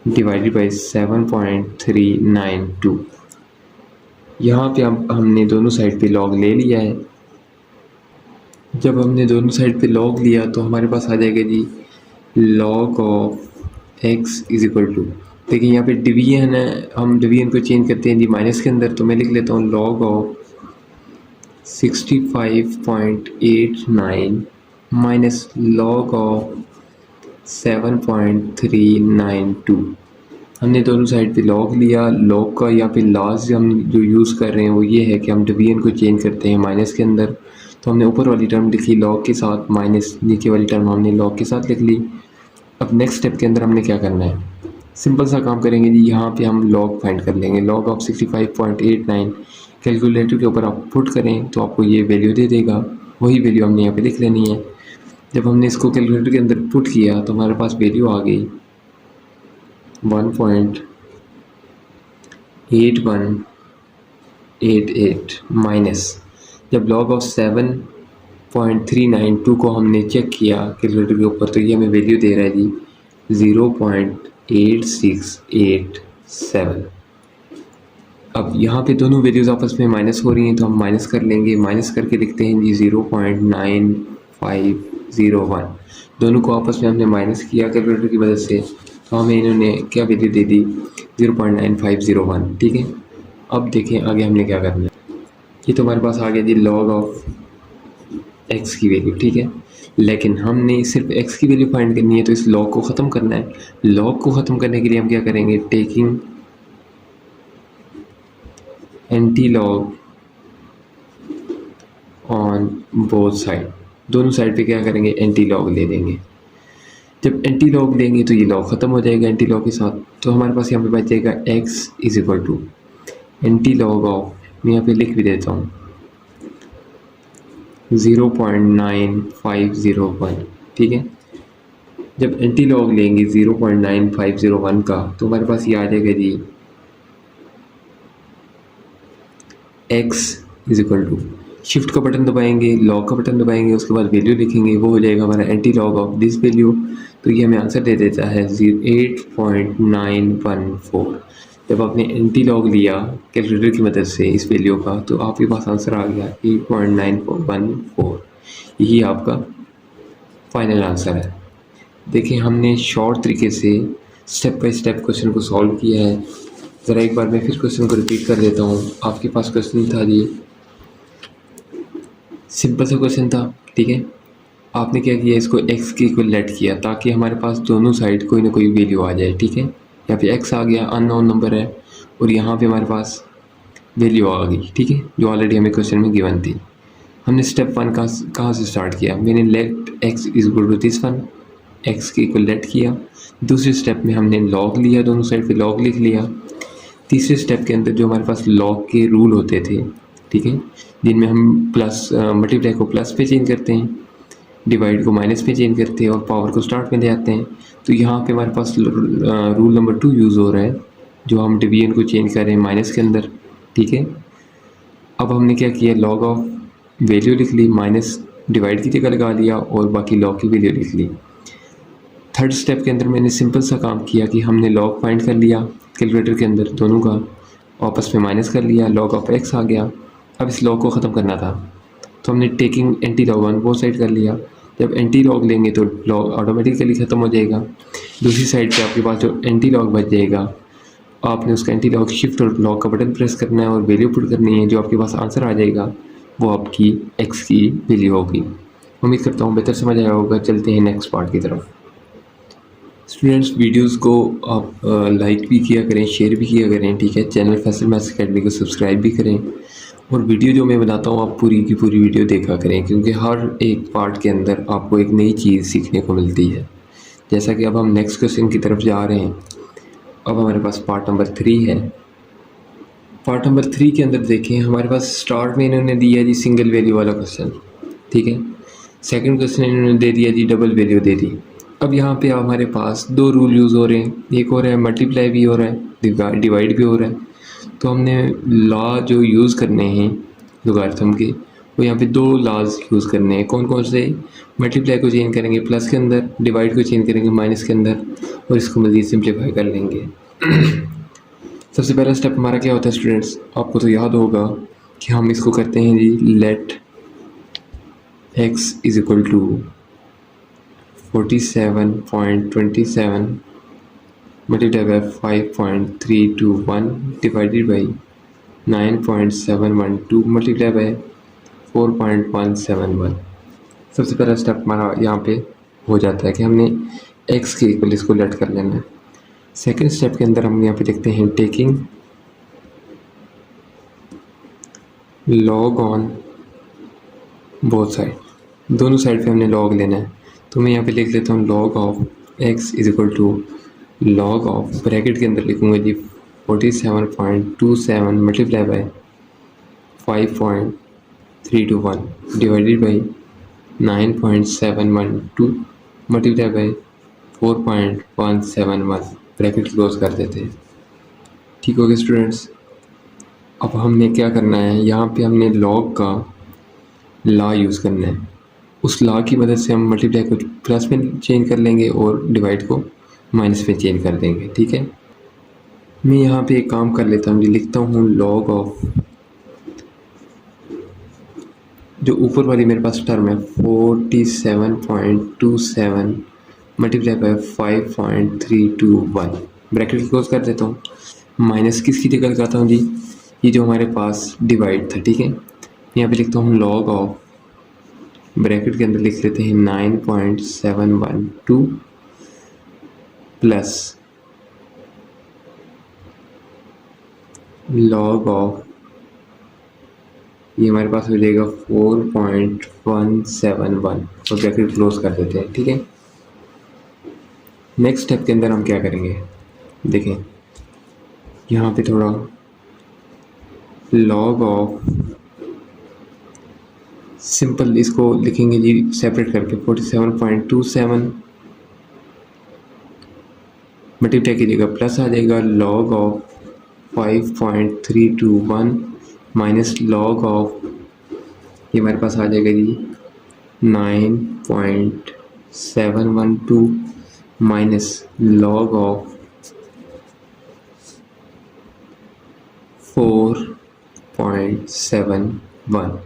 डिवाइडेड बाई 7.392। यहाँ पे हमने दोनों साइड पे लॉग ले लिया है। जब हमने दोनों साइड पे लॉग लिया तो हमारे पास आ जाएगा जी log of x is equal to, देखिए यहाँ पे डिवीजन है, हम डिवीजन को चेंज करते हैं जी माइनस के अंदर। तो मैं लिख लेता हूँ log of 65.89 minus log of 7.392। हमने दोनों साइड पे लॉग लिया। लॉग का यहाँ पे लास्ट हम जो यूज़ कर रहे हैं वो ये है कि हम डिवीजन को चेंज करते हैं माइनस के अंदर। तो हमने ऊपर वाली टर्म लिखी लॉग के साथ, माइनस नीचे वाली टर्म हमने लॉग के साथ लिख ली। अब नेक्स्ट स्टेप के अंदर हमने क्या करना है, सिंपल सा काम करेंगे जी, यहाँ पे हम लॉग फाइंड कर लेंगे। लॉग ऑफ 65.89 कैलकुलेटर के ऊपर आप पुट करें तो आपको ये वैल्यू दे देगा। वही वैल्यू हमने यहाँ पे लिख लेनी है। जब हमने इसको कैलकुलेटर के अंदर पुट किया तो हमारे पास वैल्यू आ गई 1.8188 माइनस, जब लॉग ऑफ 7.392 को हमने चेक किया कैलकुलेटर के ऊपर तो ये हमें वैल्यू दे रहा है जी 0.8687। अब यहाँ पे दोनों वैल्यूज़ आपस में माइनस हो रही हैं तो हम माइनस कर लेंगे। माइनस करके लिखते हैं जी 0.9501। दोनों को आपस में हमने माइनस किया कैलकुलेटर की मदद से, तो हमें इन्होंने क्या वैल्यू दे दी 0.9501, ठीक है। अब देखें आगे हमने क्या करना है। ये तो हमारे पास आ गया जी लॉग ऑफ x की वैल्यू, ठीक है। लेकिन हमने सिर्फ x की वैल्यू फाइंड करनी है तो इस लॉग को ख़त्म करना है। लॉग को ख़त्म करने के लिए हम क्या करेंगे, taking anti log on both side. दोनों साइड पे क्या करेंगे, एंटी लॉग ले लेंगे। जब एंटी लॉग लेंगे तो ये लॉग ख़त्म हो जाएगा एंटी लॉग के साथ, तो हमारे पास यहाँ पे बच जाएगा x is equal to anti log of, मैं यहाँ पे लिख भी देता हूँ 0.9501, ठीक है। जब एंटी लॉग लेंगे 0.9501 का तो हमारे पास ये आ जाएगा जी x is equal to, shift का बटन दबाएंगे, लॉग का बटन दबाएंगे, उसके बाद वैल्यू लिखेंगे, वो हो जाएगा हमारा anti log of this value. तो ये हमें आंसर दे देता है 8.914। जब आपने एंटी लॉग लिया कैलकुलेटर की मदद से इस वैल्यू का, तो आपके पास आंसर आ गया 8.914। यही आपका फाइनल आंसर है। देखिए हमने शॉर्ट तरीके से स्टेप बाय स्टेप क्वेश्चन को सॉल्व किया है। ज़रा एक बार मैं फिर क्वेश्चन को रिपीट कर देता हूँ। आपके पास क्वेश्चन था जी, सिंपल सा क्वेश्चन था, ठीक है। आपने क्या किया, इसको x के इक्वल लेट किया ताकि हमारे पास दोनों साइड कोई ना कोई वैल्यू आ जाए, ठीक है। यहाँ पे x आ गया, अननोन नंबर है, और यहाँ पे हमारे पास वैल्यू आ गई, ठीक है, जो ऑलरेडी हमें क्वेश्चन में गिवन थी। हमने स्टेप वन कहाँ से स्टार्ट किया, मैंने let x is equal to this one, x के इक्वल लेट किया। दूसरे स्टेप में हमने लॉग लिया, दोनों साइड पे लॉग लिख लिया। तीसरे स्टेप के अंदर जो हमारे पास लॉग के रूल होते थे, ठीक है, जिनमें हम प्लस मल्टीप्लाई को प्लस पे चेंज करते हैं, डिवाइड को माइनस पे चेंज करते हैं और पावर को स्टार्ट में ले आते हैं। तो यहाँ पे हमारे पास रूल नंबर 2 यूज़ हो रहा है, जो हम डिवीजन को चेंज कर रहे हैं माइनस के अंदर, ठीक है। अब हमने क्या किया, लॉग ऑफ वैल्यू लिख ली, माइनस डिवाइड की जगह लगा लिया और बाकी लॉग की वैल्यू लिख ली। थर्ड स्टेप के अंदर मैंने सिंपल सा काम किया कि हमने लॉग फाइंड कर लिया कैलकुलेटर के अंदर, दोनों का आपस में माइनस कर लिया, लॉग ऑफ x आ गया। अब इस लॉग को ख़त्म करना था तो हमने टेकिंग एंटी लॉग वन वो साइड कर लिया। जब एंटी लॉग लेंगे तो लॉग ऑटोमेटिकली ख़त्म हो जाएगा। दूसरी साइड पे आपके पास जो एंटी लॉग बच जाएगा, आपने उसका एंटी लॉग शिफ्ट और लॉग का बटन प्रेस करना है और वैल्यू पुट करनी है, जो आपके पास आंसर आ जाएगा वो आपकी x की वैल्यू होगी। उम्मीद करता हूँ बेहतर समझ आया होगा। चलते हैं नेक्स्ट पार्ट की तरफ। स्टूडेंट्स, वीडियोस को आप लाइक भी किया करें, शेयर भी किया करें, ठीक है। चैनल फैसल मैथ्स अकेडमी को सब्सक्राइब भी करें, और वीडियो जो मैं बनाता हूँ आप पूरी की पूरी वीडियो देखा करें, क्योंकि हर एक पार्ट के अंदर आपको एक नई चीज़ सीखने को मिलती है। जैसा कि अब हम नेक्स्ट क्वेश्चन की तरफ जा रहे हैं। अब हमारे पास पार्ट नंबर 3 है। पार्ट नंबर 3 के अंदर देखें, हमारे पास स्टार्ट में इन्होंने दिया जी सिंगल वैल्यू वाला क्वेश्चन, ठीक है। सेकंड क्वेश्चन इन्होंने दे दिया जी डबल वैल्यू दे दी। अब यहाँ पे हमारे पास दो रूल यूज़ हो रहे हैं, एक हो रहा है मल्टीप्लाई भी हो रहा है, डिवाइड भी हो रहा है। तो हमने लॉ जो यूज़ करने हैं लॉगरिथम के, वो यहाँ पे दो लॉज यूज़ करने हैं। कौन कौन से, मल्टीप्लाई को चेंज करेंगे प्लस के अंदर, डिवाइड को चेंज करेंगे माइनस के अंदर, और इसको मज़ीद सिंप्लीफाई कर लेंगे। सबसे पहला स्टेप हमारा क्या होता है स्टूडेंट्स, आपको तो याद होगा कि हम इसको करते हैं जी let x is equal to 47.27 multiplied by 5.321 divided by 9.712 multiplied by 4.171। सबसे पहला स्टेप हमारा यहाँ पे हो जाता है कि हमने x के इक्वल इसको लेट कर लेना है। सेकेंड स्टेप के अंदर हम यहाँ पे देखते हैं taking log on both side, दोनों साइड पे हमने लॉग लेना है। तो मैं यहाँ पे लिख लेता हूँ log of x is equal to log of, bracket के अंदर लिखूँगा जी 47.27 multiply by 5.321 divided by 9.712 multiply by 4.171, bracket close कर देते हैं। ठीक हो गया स्टूडेंट्स। अब हमने क्या करना है, यहाँ पे हमने लॉग का लॉ यूज़ करना है। उस लॉ की मदद से हम मल्टीप्लाई को प्लस में चेंज कर लेंगे और डिवाइड को माइनस में चेंज कर देंगे, ठीक है। मैं यहाँ पे एक काम कर लेता हूँ, लिखता हूँ लॉग ऑफ, जो ऊपर वाली मेरे पास टर्म है 47.27 मल्टीप्लाई बाय 5.321, ब्रैकेट क्लोज कर देता हूँ। माइनस किसकी जगह लगाता हूँ जी, ये जो हमारे पास डिवाइड था, ठीक है। यहाँ पे लिखता हूँ लॉग ऑफ, ब्रैकेट के अंदर लिख लेते हैं 9.712 प्लस लॉग ऑफ, ये हमारे पास हो जाएगा 4.171 और ब्रैकेट क्लोज कर देते हैं, ठीक है। नेक्स्ट स्टेप के अंदर हम क्या करेंगे, देखें यहाँ पे थोड़ा लॉग ऑफ, सिंपल इसको लिखेंगे जी सेपरेट करके 47.27 मल्टीप्लाई कीजिएगा, प्लस आ जाएगा log of 5.321 minus log of, ये हमारे पास आ जाएगा जी 9.712 minus log of 4.71।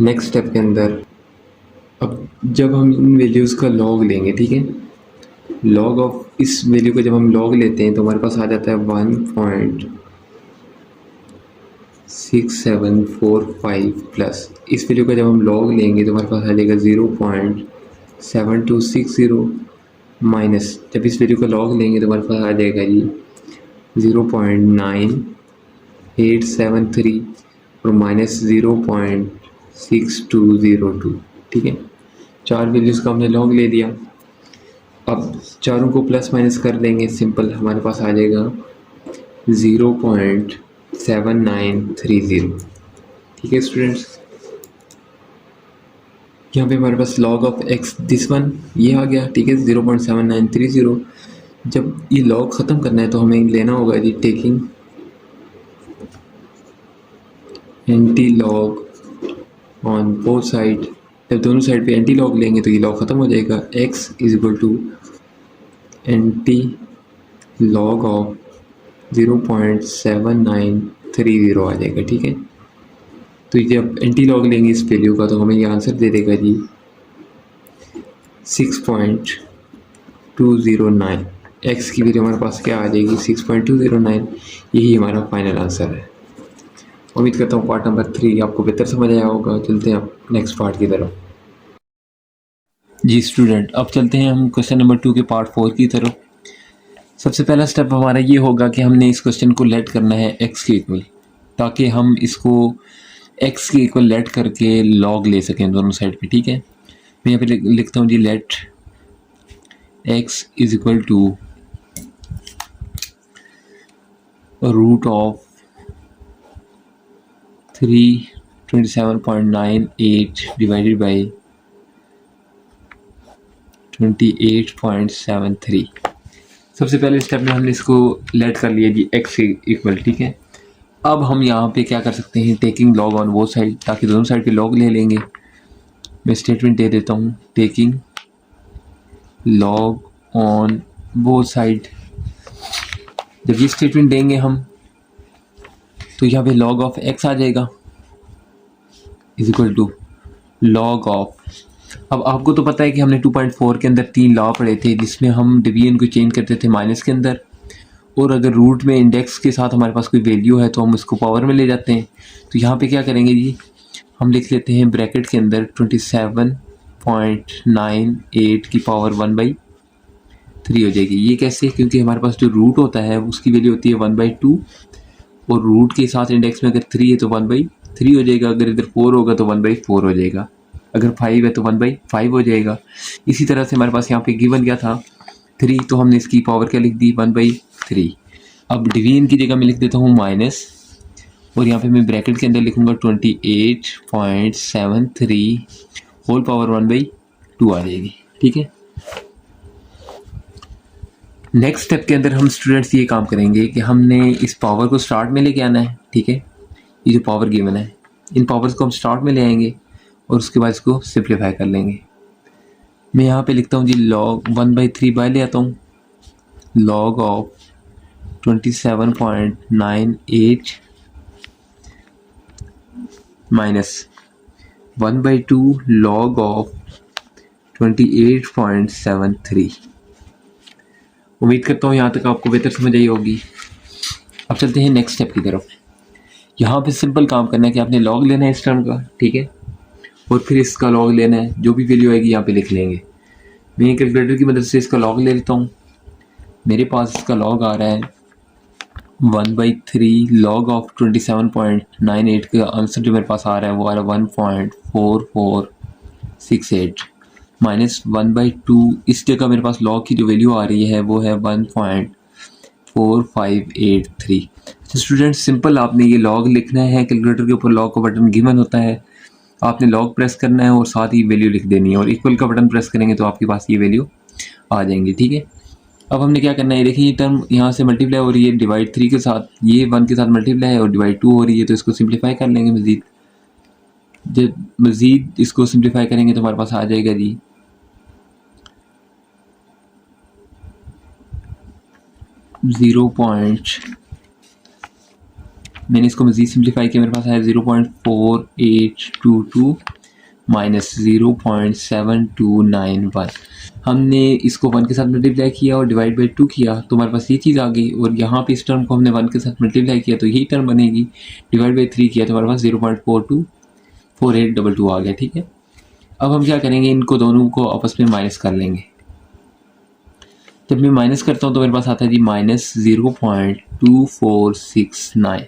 Next step के अंदर अब जब हम इन वैल्यूज़ का लॉग लेंगे, ठीक है, लॉग ऑफ इस वैल्यू को जब हम लॉग लेते हैं तो हमारे पास आ जाता है 1.6745 प्लस इस वैल्यू का जब हम लॉग लेंगे तो हमारे पास आ जाएगा 0.7260 माइनस जब इस वैल्यू का लॉग लेंगे तो हमारे पास आ जाएगा जी 0.9873 और माइनस 0.6202। ठीक है, चार वैल्यूज़ का हमने लॉग ले दिया। अब चारों को प्लस माइनस कर देंगे, सिंपल हमारे पास आ जाएगा 0.7930। ठीक है स्टूडेंट्स, यहाँ पे हमारे पास log of X this one ये आ गया। ठीक है, 0.7930। जब ये लॉग ख़त्म करना है तो हमें लेना होगा जी taking anti log on both side. जब दोनों साइड पे एंटी लॉग लेंगे तो ये लॉग ख़त्म हो जाएगा। x is equal to anti log of 0.7930 आ जाएगा। ठीक है, तो जब एंटी लॉग लेंगे इस वैल्यू का तो हमें ये आंसर दे देगा जी 6.209। x की वैल्यू हमारे पास क्या आ जाएगी 6.209। यही हमारा फाइनल आंसर है। उम्मीद करता हूँ पार्ट नंबर 3 आपको बेहतर समझ आया होगा। चलते हैं अब नेक्स्ट पार्ट की तरफ। जी स्टूडेंट, अब चलते हैं हम क्वेश्चन नंबर 2 के पार्ट 4 की तरफ। सबसे पहला स्टेप हमारा ये होगा कि हमने इस क्वेश्चन को लेट करना है x के इक्वल, ताकि हम इसको x के इक्वल लेट करके लॉग ले सकें दोनों साइड पे। ठीक है, मैं यहाँ पे लिखता हूँ जी let x is equal to root of 327.98 divided by 28.73। सबसे पहले स्टेप में हमने इसको लेट कर लिया जी x के इक्वल। ठीक है, अब हम यहाँ पे क्या कर सकते हैं, taking log on both side, ताकि दोनों साइड पे लॉग ले लेंगे। मैं स्टेटमेंट दे देता हूँ taking log on both side. जब ये स्टेटमेंट देंगे हम तो यहाँ पे लॉग ऑफ x आ जाएगा is equal to log of. अब आपको तो पता है कि हमने 2.4 के अंदर 3 लॉ पढ़े थे, जिसमें हम डिवीजन को चेंज करते थे माइनस के अंदर, और अगर रूट में इंडेक्स के साथ हमारे पास कोई वैल्यू है तो हम उसको पावर में ले जाते हैं। तो यहाँ पे क्या करेंगे जी, हम लिख लेते हैं ब्रैकेट के अंदर 27.98 की पावर 1/3 हो जाएगी। ये कैसे, क्योंकि हमारे पास जो रूट होता है उसकी वैल्यू होती है 1/2, और रूट के साथ इंडेक्स में अगर 3 है तो 1/3 हो जाएगा, अगर इधर 4 होगा तो 1/4 हो जाएगा, अगर 5 है तो 1/5 हो जाएगा। इसी तरह से हमारे पास यहाँ पे गिवन क्या था 3, तो हमने इसकी पावर क्या लिख दी 1/3। अब डिवीजन की जगह मैं लिख देता हूँ माइनस, और यहाँ पे मैं ब्रैकेट के अंदर लिखूँगा 28.73 होल पावर 1/2 आ जाएगी। ठीक है, नेक्स्ट स्टेप के अंदर हम स्टूडेंट्स ये काम करेंगे कि हमने इस पावर को स्टार्ट में लेके आना है। ठीक है, ये जो पावर गिवन है इन पावर्स को हम स्टार्ट में ले आएंगे और उसके बाद इसको सिंप्लीफाई कर लेंगे। मैं यहाँ पे लिखता हूँ जी लॉग 1/3 बाय ले आता हूँ log of 27.98 minus 1/2 log of 28.73। उम्मीद करता हूँ यहाँ तक आपको बेहतर समझ आई होगी। अब चलते हैं नेक्स्ट स्टेप की तरफ। यहाँ पे सिंपल काम करना है कि आपने लॉग लेना है इस टर्म का, ठीक है, और फिर इसका लॉग लेना है, जो भी वैल्यू आएगी यहाँ पे लिख लेंगे। मैं कैलकुलेटर की मदद से इसका लॉग ले लेता हूँ। मेरे पास इसका लॉग आ रहा है 1/3 लॉग ऑफ 27.98 का आंसर जो मेरे पास आ रहा है वो आ रहा है 1.4468। -1/2, इस जगह मेरे पास लॉग की जो वैल्यू आ रही है वो है 1.4583। तो स्टूडेंट सिंपल आपने ये लॉग लिखना है, कैलकुलेटर के ऊपर लॉग का बटन गिवन होता है, आपने लॉग प्रेस करना है और साथ ही वैल्यू लिख देनी है और इक्वल का बटन प्रेस करेंगे तो आपके पास ये वैल्यू आ जाएंगी। ठीक है, अब हमने क्या करना है, देखिए ये टर्म यहाँ से मल्टीप्लाई हो रही है डिवाइड 3 के साथ, ये 1 के साथ मल्टीप्लाई है और डिवाइड 2 हो रही है, तो इसको सिंप्लीफाई कर लेंगे मज़ीद। जब मज़ीद इसको सिंप्लीफाई करेंगे तो हमारे पास आ जाएगा जी 0. मैंने इसको मज़ीद सिंप्लीफाई किया, मेरे पास आया 0.4822 माइनस 0.7291। हमने इसको 1 के साथ मल्टीप्लाई किया और डिवाइड बाई 2 किया तो हमारे पास ये चीज़ आ गई, और यहाँ पे इस टर्म को हमने 1 के साथ मल्टीप्लाई किया तो यही टर्म बनेगी, डिवाइड बाई 3 किया तो हमारे पास 0.424822 आ गया। ठीक है, अब हम क्या करेंगे, इनको दोनों को आपस में माइनस कर लेंगे। जब मैं माइनस करता हूँ तो मेरे पास आता है जी -0.2469,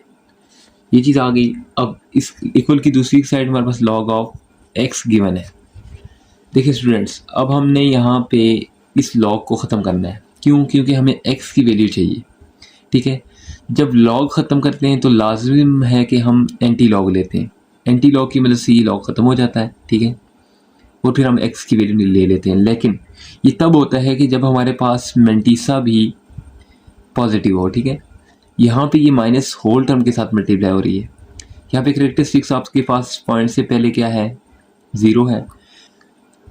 ये चीज़ आ गई। अब इस इक्वल की दूसरी साइड हमारे पास लॉग ऑफ x गिवन है। देखिए स्टूडेंट्स, अब हमने यहाँ पे इस लॉग को ख़त्म करना है, क्यों? क्योंकि हमें x की वैल्यू चाहिए। ठीक है, जब लॉग ख़त्म करते हैं तो लाजिम है कि हम एंटी लॉग लेते हैं, एंटी लॉग की मदद से ये लॉग ख़त्म हो जाता है। ठीक है, और फिर हम x की वैल्यू ले लेते हैं, लेकिन ये तब होता है कि जब हमारे पास मेंटीसा भी पॉजिटिव हो। ठीक है, यहाँ पे ये माइनस होल टर्म के साथ मल्टीप्लाई हो रही है, यहाँ पे करेक्टरिस्टिक्स आपके पास पॉइंट से पहले क्या है, 0 है।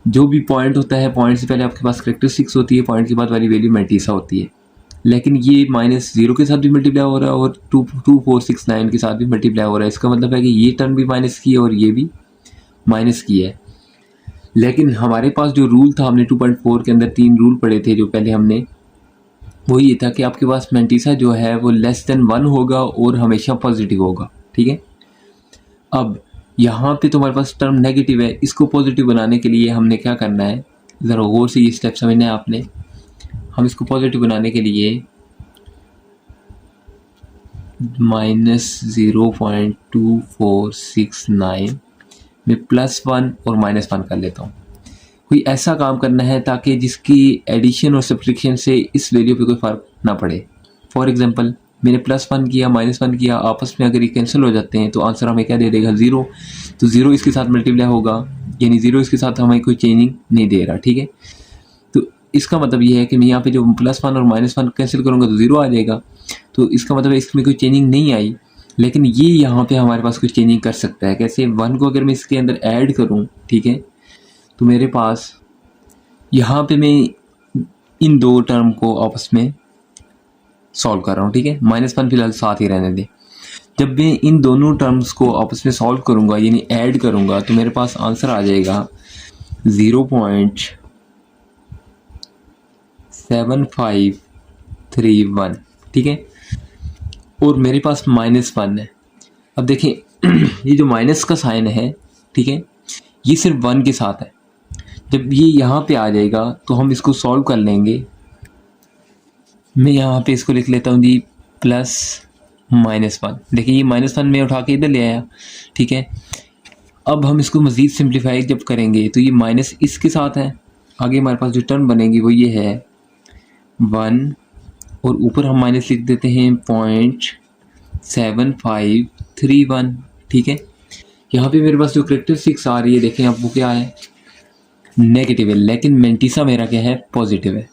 जो भी पॉइंट होता है पॉइंट से पहले आपके पास करेक्टरिस्टिक्स होती है, पॉइंट के बाद वाली वैल्यू मेंटीसा होती है, लेकिन ये -0 के साथ भी मल्टीप्लाई हो रहा है और 2469 के साथ भी मल्टीप्लाई हो रहा है। इसका मतलब है कि ये टर्म भी माइनस की है और ये भी माइनस की है। लेकिन हमारे पास जो रूल था, हमने 2.4 के अंदर 3 रूल पढ़े थे जो पहले हमने, वो ये था कि आपके पास मेंटीसा जो है वो लेस देन 1 होगा और हमेशा पॉजिटिव होगा। ठीक है, अब यहाँ पे तो हमारे पास टर्म नेगेटिव है, इसको पॉजिटिव बनाने के लिए हमने क्या करना है, ज़रा गौर से ये स्टेप समझना है आपने। हम इसको पॉजिटिव बनाने के लिए -0.2469 में +1 और -1 कर लेता हूँ। कोई ऐसा काम करना है ताकि जिसकी एडिशन और सब्ट्रैक्शन से इस वैल्यू पे कोई फ़र्क ना पड़े। फॉर एग्जांपल, मैंने +1 किया -1 किया, आपस में अगर ये कैंसिल हो जाते हैं तो आंसर हमें क्या दे देगा, 0। तो 0 इसके साथ मल्टीप्लाई होगा, यानी 0 इसके साथ हमें कोई चेंजिंग नहीं दे रहा। ठीक है, तो इसका मतलब ये है कि मैं यहाँ पे जो +1 और -1 कैंसिल करूँगा तो 0 आ जाएगा, तो इसका मतलब है इसमें कोई चेंजिंग नहीं आई। लेकिन ये यहाँ पे हमारे पास कुछ चेंजिंग कर सकता है। कैसे? 1 को अगर मैं इसके अंदर ऐड करूँ, ठीक है, तो मेरे पास यहाँ पे मैं इन दो टर्म को आपस में सॉल्व कर रहा हूँ। ठीक है, -1 फिलहाल साथ ही रहने दें। जब मैं इन दोनों टर्म्स को आपस में सॉल्व करूँगा यानी ऐड करूँगा तो मेरे पास आंसर आ जाएगा 0.7531। ठीक है, और मेरे पास -1 है। अब देखें ये जो माइनस का साइन है, ठीक है, ये सिर्फ 1 के साथ है। जब ये यहाँ पे आ जाएगा तो हम इसको सॉल्व कर लेंगे। मैं यहाँ पे इसको लिख लेता हूँ जी +-1। देखिए ये -1 में उठा के इधर ले आया। ठीक है, अब हम इसको मज़ीद सिंप्लीफाई जब करेंगे तो ये माइनस इसके साथ है, आगे हमारे पास जो टर्म बनेगी वो ये है 1 और ऊपर हम माइनस लिख देते हैं 0.7531। ठीक है, यहाँ पे मेरे पास जो करेक्टरिस्टिक्स आ रही है देखें अब वो क्या है, नेगेटिव है, लेकिन मेंटीसा मेरा क्या है, पॉजिटिव है।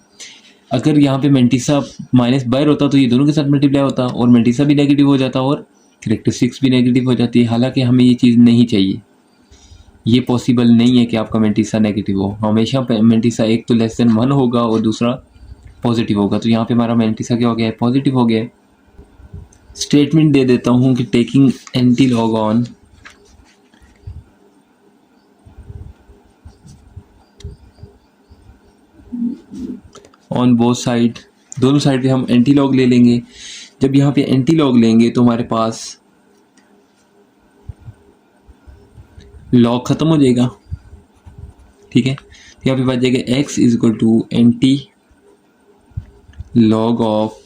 अगर यहाँ पे मेंटीसा माइनस बाहर होता तो ये दोनों के साथ मल्टीप्लाई होता और मेंटीसा भी नेगेटिव हो जाता और करेक्टरिस्टिक्स भी नेगेटिव हो जाती है। हालांकि हमें ये चीज़ नहीं चाहिए, ये पॉसिबल नहीं है कि आपका मेंटीसा नेगेटिव हो। हमेशा मेंटीसा एक तो <1 होगा और दूसरा पॉजिटिव होगा। तो यहाँ पे हमारा मेंटीसा क्या हो गया है, पॉजिटिव हो गया है। स्टेटमेंट दे देता हूँ कि taking anti log on both side, दोनों साइड पे हम एंटी लॉग ले लेंगे। जब यहाँ पे एंटी लॉग लेंगे तो हमारे पास लॉग ख़त्म हो जाएगा। ठीक है, तो यहाँ पे बच जाएगा x = एंटी लॉग ऑफ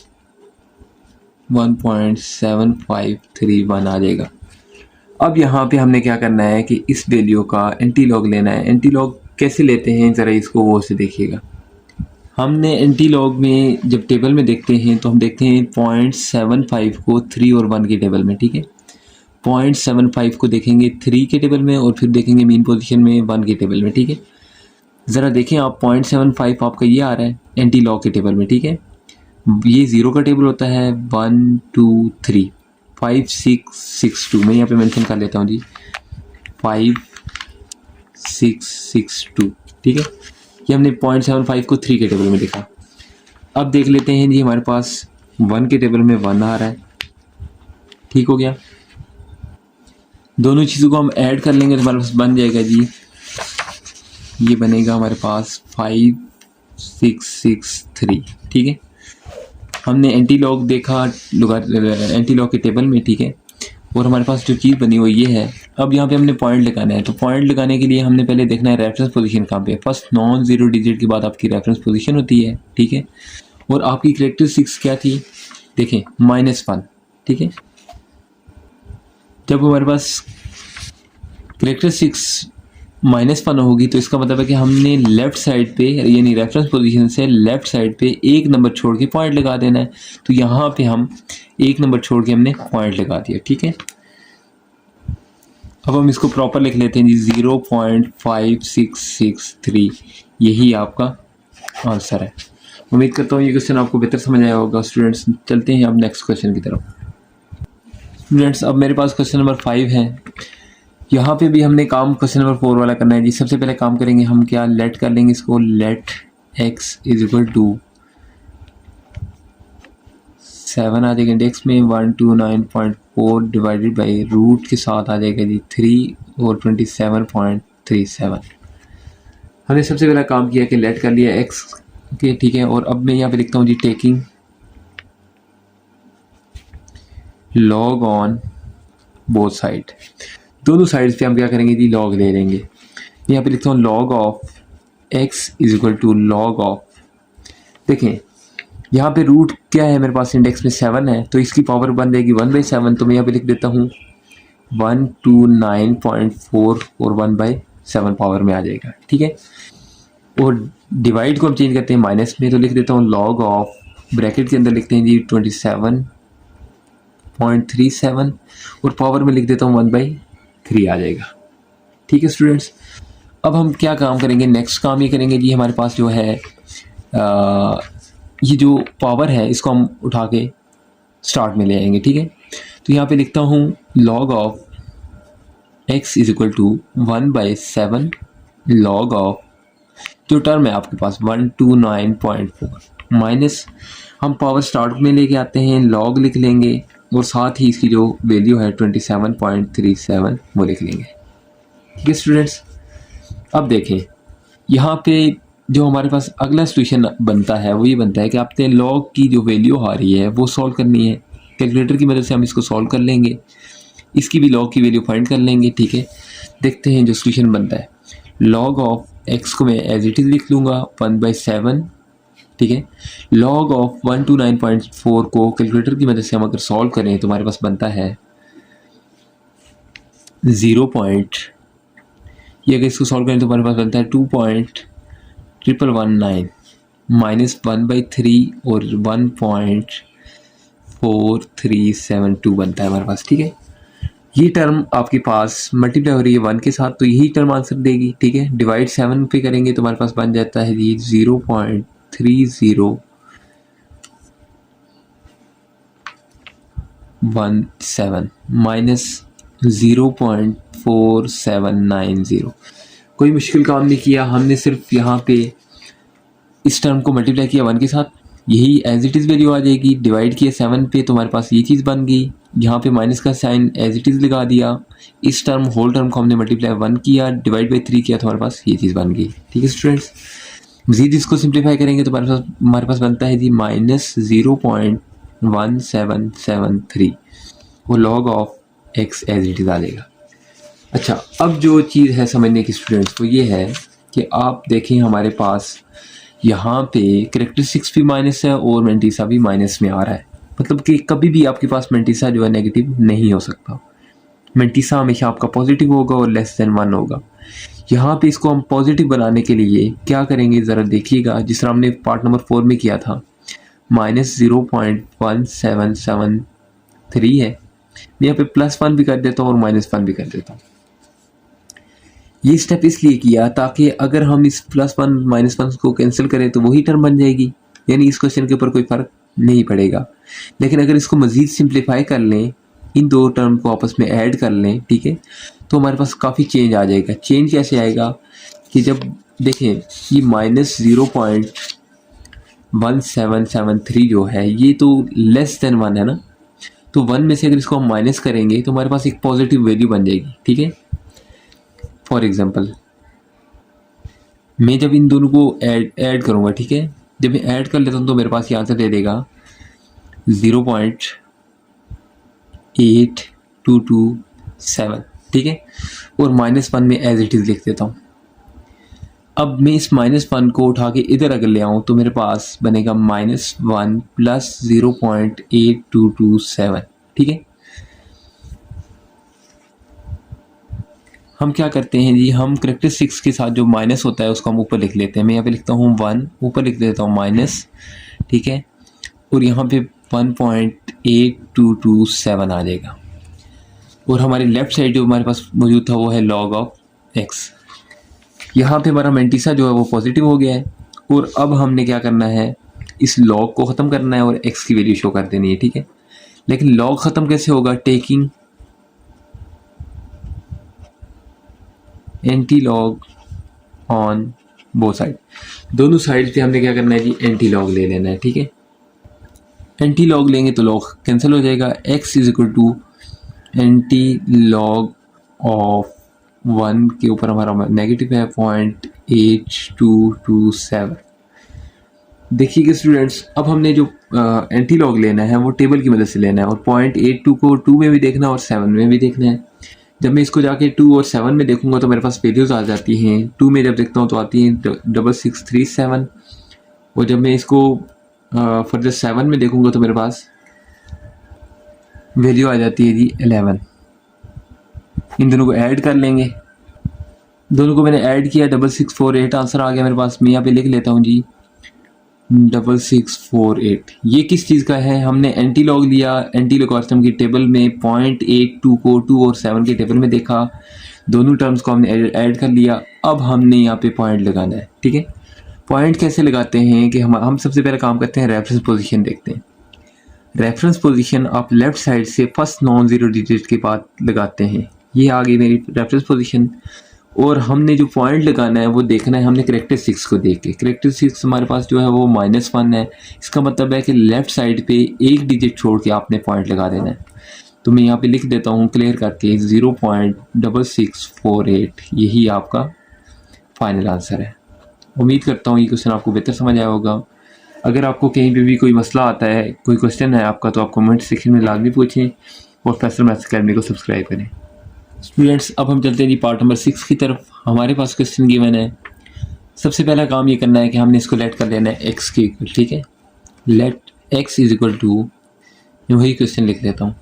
1.7531 आ जाएगा। अब यहाँ पे हमने क्या करना है कि इस वैल्यू का एंटी लॉग लेना है। एंटी लॉग कैसे लेते हैं ज़रा इसको वो से देखिएगा। हमने एंटी लॉग में जब टेबल में देखते हैं तो हम देखते हैं 0.75 को 3 और 1 के टेबल में, ठीक है। 0.75 को देखेंगे 3 के टेबल में और फिर देखेंगे मीन पोजीशन में 1 के टेबल में, ठीक है। ज़रा देखें आप 0.75 आपका ये आ रहा है एंटी लॉग के टेबल में, ठीक है। ये 0 का टेबल होता है 1 2 3 5 6 6 2, मैं यहाँ पे मेंशन कर लेता हूँ जी 5 6 6 2, ठीक है। ये हमने 0.75 को 3 के टेबल में देखा। अब देख लेते हैं जी हमारे पास 1 के टेबल में 1 आ रहा है, ठीक हो गया। दोनों चीज़ों को हम ऐड कर लेंगे तो हमारे पास बन जाएगा जी, ये बनेगा हमारे पास 5 6 6 3, ठीक है। हमने एंटी लॉग देखा एंटी लॉग के टेबल में, ठीक है। और हमारे पास जो चीज़ बनी वो ये है। अब यहाँ पे हमने पॉइंट लगाना है, तो पॉइंट लगाने के लिए हमने पहले देखना है रेफरेंस पोजीशन कहाँ पे है। फर्स्ट नॉन ज़ीरो डिजिट के बाद आपकी रेफरेंस पोजीशन होती है, ठीक है। और आपकी कैरेक्टरिस्टिक्स क्या थी, देखें -1, ठीक है। जब हमारे पास कैरेक्टरिस्टिक्स -1 होगी तो इसका मतलब है कि हमने लेफ़्ट साइड पे यानी रेफरेंस पोजीशन से लेफ़्ट साइड पे 1 नंबर छोड़ के पॉइंट लगा देना है। तो यहाँ पे हम 1 नंबर छोड़ के हमने पॉइंट लगा दिया, ठीक है। अब हम इसको प्रॉपर लिख लेते हैं जी 0.5663, यही आपका आंसर है। उम्मीद करता हूँ ये क्वेश्चन आपको बेहतर समझ आया होगा। स्टूडेंट्स चलते हैं अब नेक्स्ट क्वेश्चन की तरफ। स्टूडेंट्स अब मेरे पास क्वेश्चन नंबर 5 है। यहाँ पे भी हमने काम क्वेश्चन नंबर 4 वाला करना है जी। सबसे पहले काम करेंगे हम क्या, लेट कर लेंगे इसको, लेट x इक्वल टू 7 आ जाएगा इंडेक्स में 129.4 डिवाइडेड बाई रूट के साथ आ जाएगा जी 3 और 27.37। हमने सबसे पहला काम किया कि लेट कर लिया x के, ठीक है। और अब मैं यहाँ पे लिखता हूँ जी taking log on both side, दोनों साइड्स पे हम क्या करेंगे जी लॉग ले लेंगे। यहाँ पे लिखता हूँ log of x is equal to log of, देखें यहाँ पे रूट क्या है मेरे पास इंडेक्स में 7 है, तो इसकी पावर बन जाएगी 1/7। तो मैं यहाँ पे लिख देता हूँ 129.4 और 1/7 पावर में आ जाएगा, ठीक है। और डिवाइड को हम चेंज करते हैं माइनस में, तो लिख देता हूँ लॉग ऑफ, ब्रैकेट के अंदर लिखते हैं जी 27.37 और पावर में लिख देता हूँ 1/3 आ जाएगा, ठीक है स्टूडेंट्स। अब हम क्या काम करेंगे, नेक्स्ट काम ये करेंगे जी हमारे पास जो है ये जो पावर है इसको हम उठा के स्टार्ट में ले आएंगे, ठीक है। तो यहाँ पे लिखता हूँ log of x is equal to 1/7 log of, जो टर्म है आपके पास 129.4 माइनस, हम पावर स्टार्ट में लेके आते हैं लॉग लिख लेंगे और साथ ही इसकी जो वैल्यू है 27.37 वो लिख लेंगे, ठीक है स्टूडेंट्स। अब देखें यहाँ पे जो हमारे पास अगला सॉल्यूशन बनता है वो ये बनता है कि आपने लॉग की जो वैल्यू आ रही है वो सॉल्व करनी है। कैलकुलेटर की मदद से हम इसको सॉल्व कर लेंगे, इसकी भी लॉग की वैल्यू फाइंड कर लेंगे, ठीक है। देखते हैं जो सॉल्यूशन बनता है। लॉग ऑफ x को मैं एज इट इज़ लिख लूँगा 1/7, ठीक है। लॉग ऑफ 129.4 को कैलकुलेटर की मदद से हम अगर सॉल्व करें तो हमारे पास बनता है 0. ये अगर इसको सॉल्व करें तो हमारे पास बनता है 2.119 माइनस 1/3 और 1.4372 बनता है हमारे पास, ठीक है। ये टर्म आपके पास मल्टीप्लाई हो रही है 1 के साथ, तो यही टर्म आंसर देगी, ठीक है। डिवाइड 7 पे करेंगे तो हमारे पास बन जाता है जी 0.3017 माइनस 0.4790। कोई मुश्किल काम नहीं किया, हमने सिर्फ यहाँ पे इस टर्म को मल्टीप्लाई किया 1 के साथ, यही एज इट इज़ वैल्यू आ जाएगी। डिवाइड किया 7 पे तो हमारे पास ये चीज़ बन गई, यहाँ पे माइनस का साइन एज इट इज़ लगा दिया। इस टर्म होल टर्म को हमने मल्टीप्लाई 1 किया, डिवाइड बाई 3 किया तो हमारे पास ये चीज़ बन गई, ठीक है स्टूडेंट्स। मज़ीद इसको सिंप्लीफाई करेंगे तो हमारे पास बनता है जी -0.1773 वो log of x as it is आ जाएगा। अच्छा, अब जो चीज़ है समझने की स्टूडेंट्स वो ये है कि आप देखें हमारे पास यहाँ पे कैरेक्टरिस्टिक्स भी माइनस है और मेंटिसा भी माइनस में आ रहा है, मतलब कि कभी भी आपके पास मेंटिसा जो है नेगेटिव नहीं हो सकता। मेंटिसा हमेशा आपका पॉजिटिव होगा और लेस देन 1 होगा। यहाँ पे इसको हम पॉजिटिव बनाने के लिए क्या करेंगे ज़रा देखिएगा, जिस तरह हमने पार्ट नंबर 4 में किया था। -0.1773 है, मैं यहाँ पे +1 भी कर देता हूँ और -1 भी कर देता हूँ। ये स्टेप इसलिए किया ताकि अगर हम इस +1 -1 को कैंसिल करें तो वही टर्म बन जाएगी, यानी इस क्वेश्चन के ऊपर कोई फ़र्क नहीं पड़ेगा। लेकिन अगर इसको मज़ीद सिंप्लीफाई कर लें, इन दो टर्म को आपस में ऐड कर लें, ठीक है, तो हमारे पास काफ़ी चेंज आ जाएगा। चेंज कैसे आएगा कि जब देखें ये -0.1773 जो है ये तो लेस देन 1 है ना, तो 1 में से अगर इसको हम माइनस करेंगे तो हमारे पास एक पॉजिटिव वैल्यू बन जाएगी, ठीक है। फॉर एग्जांपल मैं जब इन दोनों को ऐड करूँगा, ठीक है, जब मैं ऐड कर लेता हूँ तो मेरे पास ये आंसर दे देगा 0.8227, ठीक है, और -1 में एज इट इज़ लिख देता हूँ। अब मैं इस -1 को उठा के इधर अगर ले आऊँ तो मेरे पास बनेगा -1 प्लस 0.8227, ठीक है। हम क्या करते हैं जी, हम करेक्टरिस्टिक्स के साथ जो माइनस होता है उसको हम ऊपर लिख लेते हैं। मैं यहाँ पे लिखता हूँ 1, ऊपर लिख देता हूँ माइनस, ठीक है, और यहाँ पे 1.8227 आ जाएगा। और हमारी लेफ़्ट साइड जो हमारे पास मौजूद था वो है log ऑफ x। यहाँ पे हमारा मेंटिसा जो है वो पॉजिटिव हो गया है, और अब हमने क्या करना है, इस log को ख़त्म करना है और x की वैल्यू शो कर देनी है, ठीक है। लेकिन log ख़त्म कैसे होगा, taking anti log on both side. दोनों साइड पे हमने क्या करना है जी, एंटी लॉग ले लेना है, ठीक है। एंटी लॉग लेंगे तो लॉग कैंसिल हो जाएगा। x is equal to anti log of 1 के ऊपर हमारा नेगेटिव है 0.8227। देखिएगा स्टूडेंट्स, अब हमने जो एंटी लॉग लेना है वो टेबल की मदद से लेना है, और 0.82 को 2 में भी देखना है और 7 में भी देखना है। जब मैं इसको जाके 2 और 7 में देखूंगा तो मेरे पास वैल्यूज़ आ जाती हैं। 2 में जब देखता हूँ तो आती हैं 6637, और जब मैं इसको फर्दर 7 में देखूंगा तो मेरे पास वैल्यू आ जाती है जी 11। इन दोनों को ऐड कर लेंगे, दोनों को मैंने ऐड किया 6648 आंसर आ गया मेरे पास। मैं यहाँ पे लिख लेता हूँ जी 6648। ये किस चीज़ का है, हमने एंटी लॉग लिया, एंटी लॉगरिथम की टेबल में 0.82 को 2 और 7 के टेबल में देखा, दोनों टर्म्स को हमने ऐड कर लिया। अब हमने यहाँ पे पॉइंट लगाना है, ठीक है। पॉइंट कैसे लगाते हैं कि हम सबसे पहले काम करते हैं, रेफरेंस पोजीशन देखते हैं। रेफरेंस पोजीशन आप लेफ़्ट साइड से फर्स्ट नॉन ज़ीरो डिजिट के बाद लगाते हैं। ये आ गई मेरी रेफरेंस पोजीशन, और हमने जो पॉइंट लगाना है वो देखना है हमने करेक्टरिस्टिक्स को देख के। करेक्टरिस्टिक्स हमारे पास जो है वो -1 है, इसका मतलब है कि लेफ़्ट साइड पे एक डिजिट छोड़ के आपने पॉइंट लगा देना है। तो मैं यहाँ पे लिख देता हूँ क्लियर करके 0.6648, यही आपका फाइनल आंसर है। उम्मीद करता हूँ ये क्वेश्चन आपको बेहतर समझ आया होगा। अगर आपको कहीं पे भी कोई मसला आता है, कोई क्वेश्चन है आपका, तो आप कमेंट सेक्शन में लाजमी पूछें, और फैसल मैथ्स अकेडमी को सब्सक्राइब करें। स्टूडेंट्स, अब हम चलते हैं जी पार्ट नंबर 6 की तरफ। हमारे पास क्वेश्चन गिवन है। सबसे पहला काम ये करना है कि हमने इसको लेट कर लेना है x के इक्वल, ठीक है। Let x is equal to, मैं वही क्वेश्चन लिख लेता हूँ,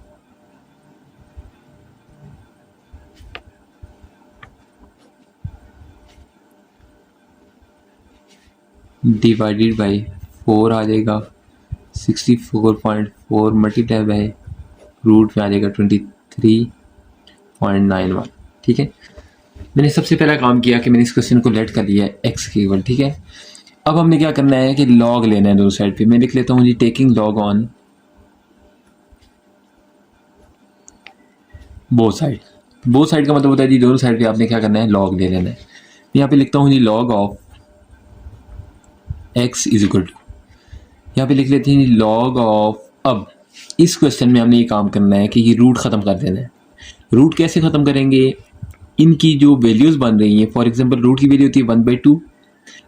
डिवाइडेड बाई 4 आ जाएगा 64.4 मल्टीप्लाई बाई रूट में आ जाएगा 23.91, ठीक है। मैंने सबसे पहला काम किया कि मैंने इस क्वेश्चन को लेट कर लिया है x की इक्वल, ठीक है। अब हमने क्या करना है कि लॉग लेना है दोनों साइड पे। मैं लिख लेता हूँ जी taking log on both side. Both side का मतलब होता है जी दोनों साइड पे आपने क्या करना है, लॉग ले लेना है। यहाँ पे लिखता हूँ जी log of x is equal to, यहाँ पे लिख लेते हैं लॉग ऑफ। अब इस क्वेश्चन में हमने ये काम करना है कि ये रूट ख़त्म कर देना है। रूट कैसे ख़त्म करेंगे, इनकी जो वैल्यूज़ बन रही हैं, फॉर एग्जांपल रूट की वैल्यू होती है 1/2,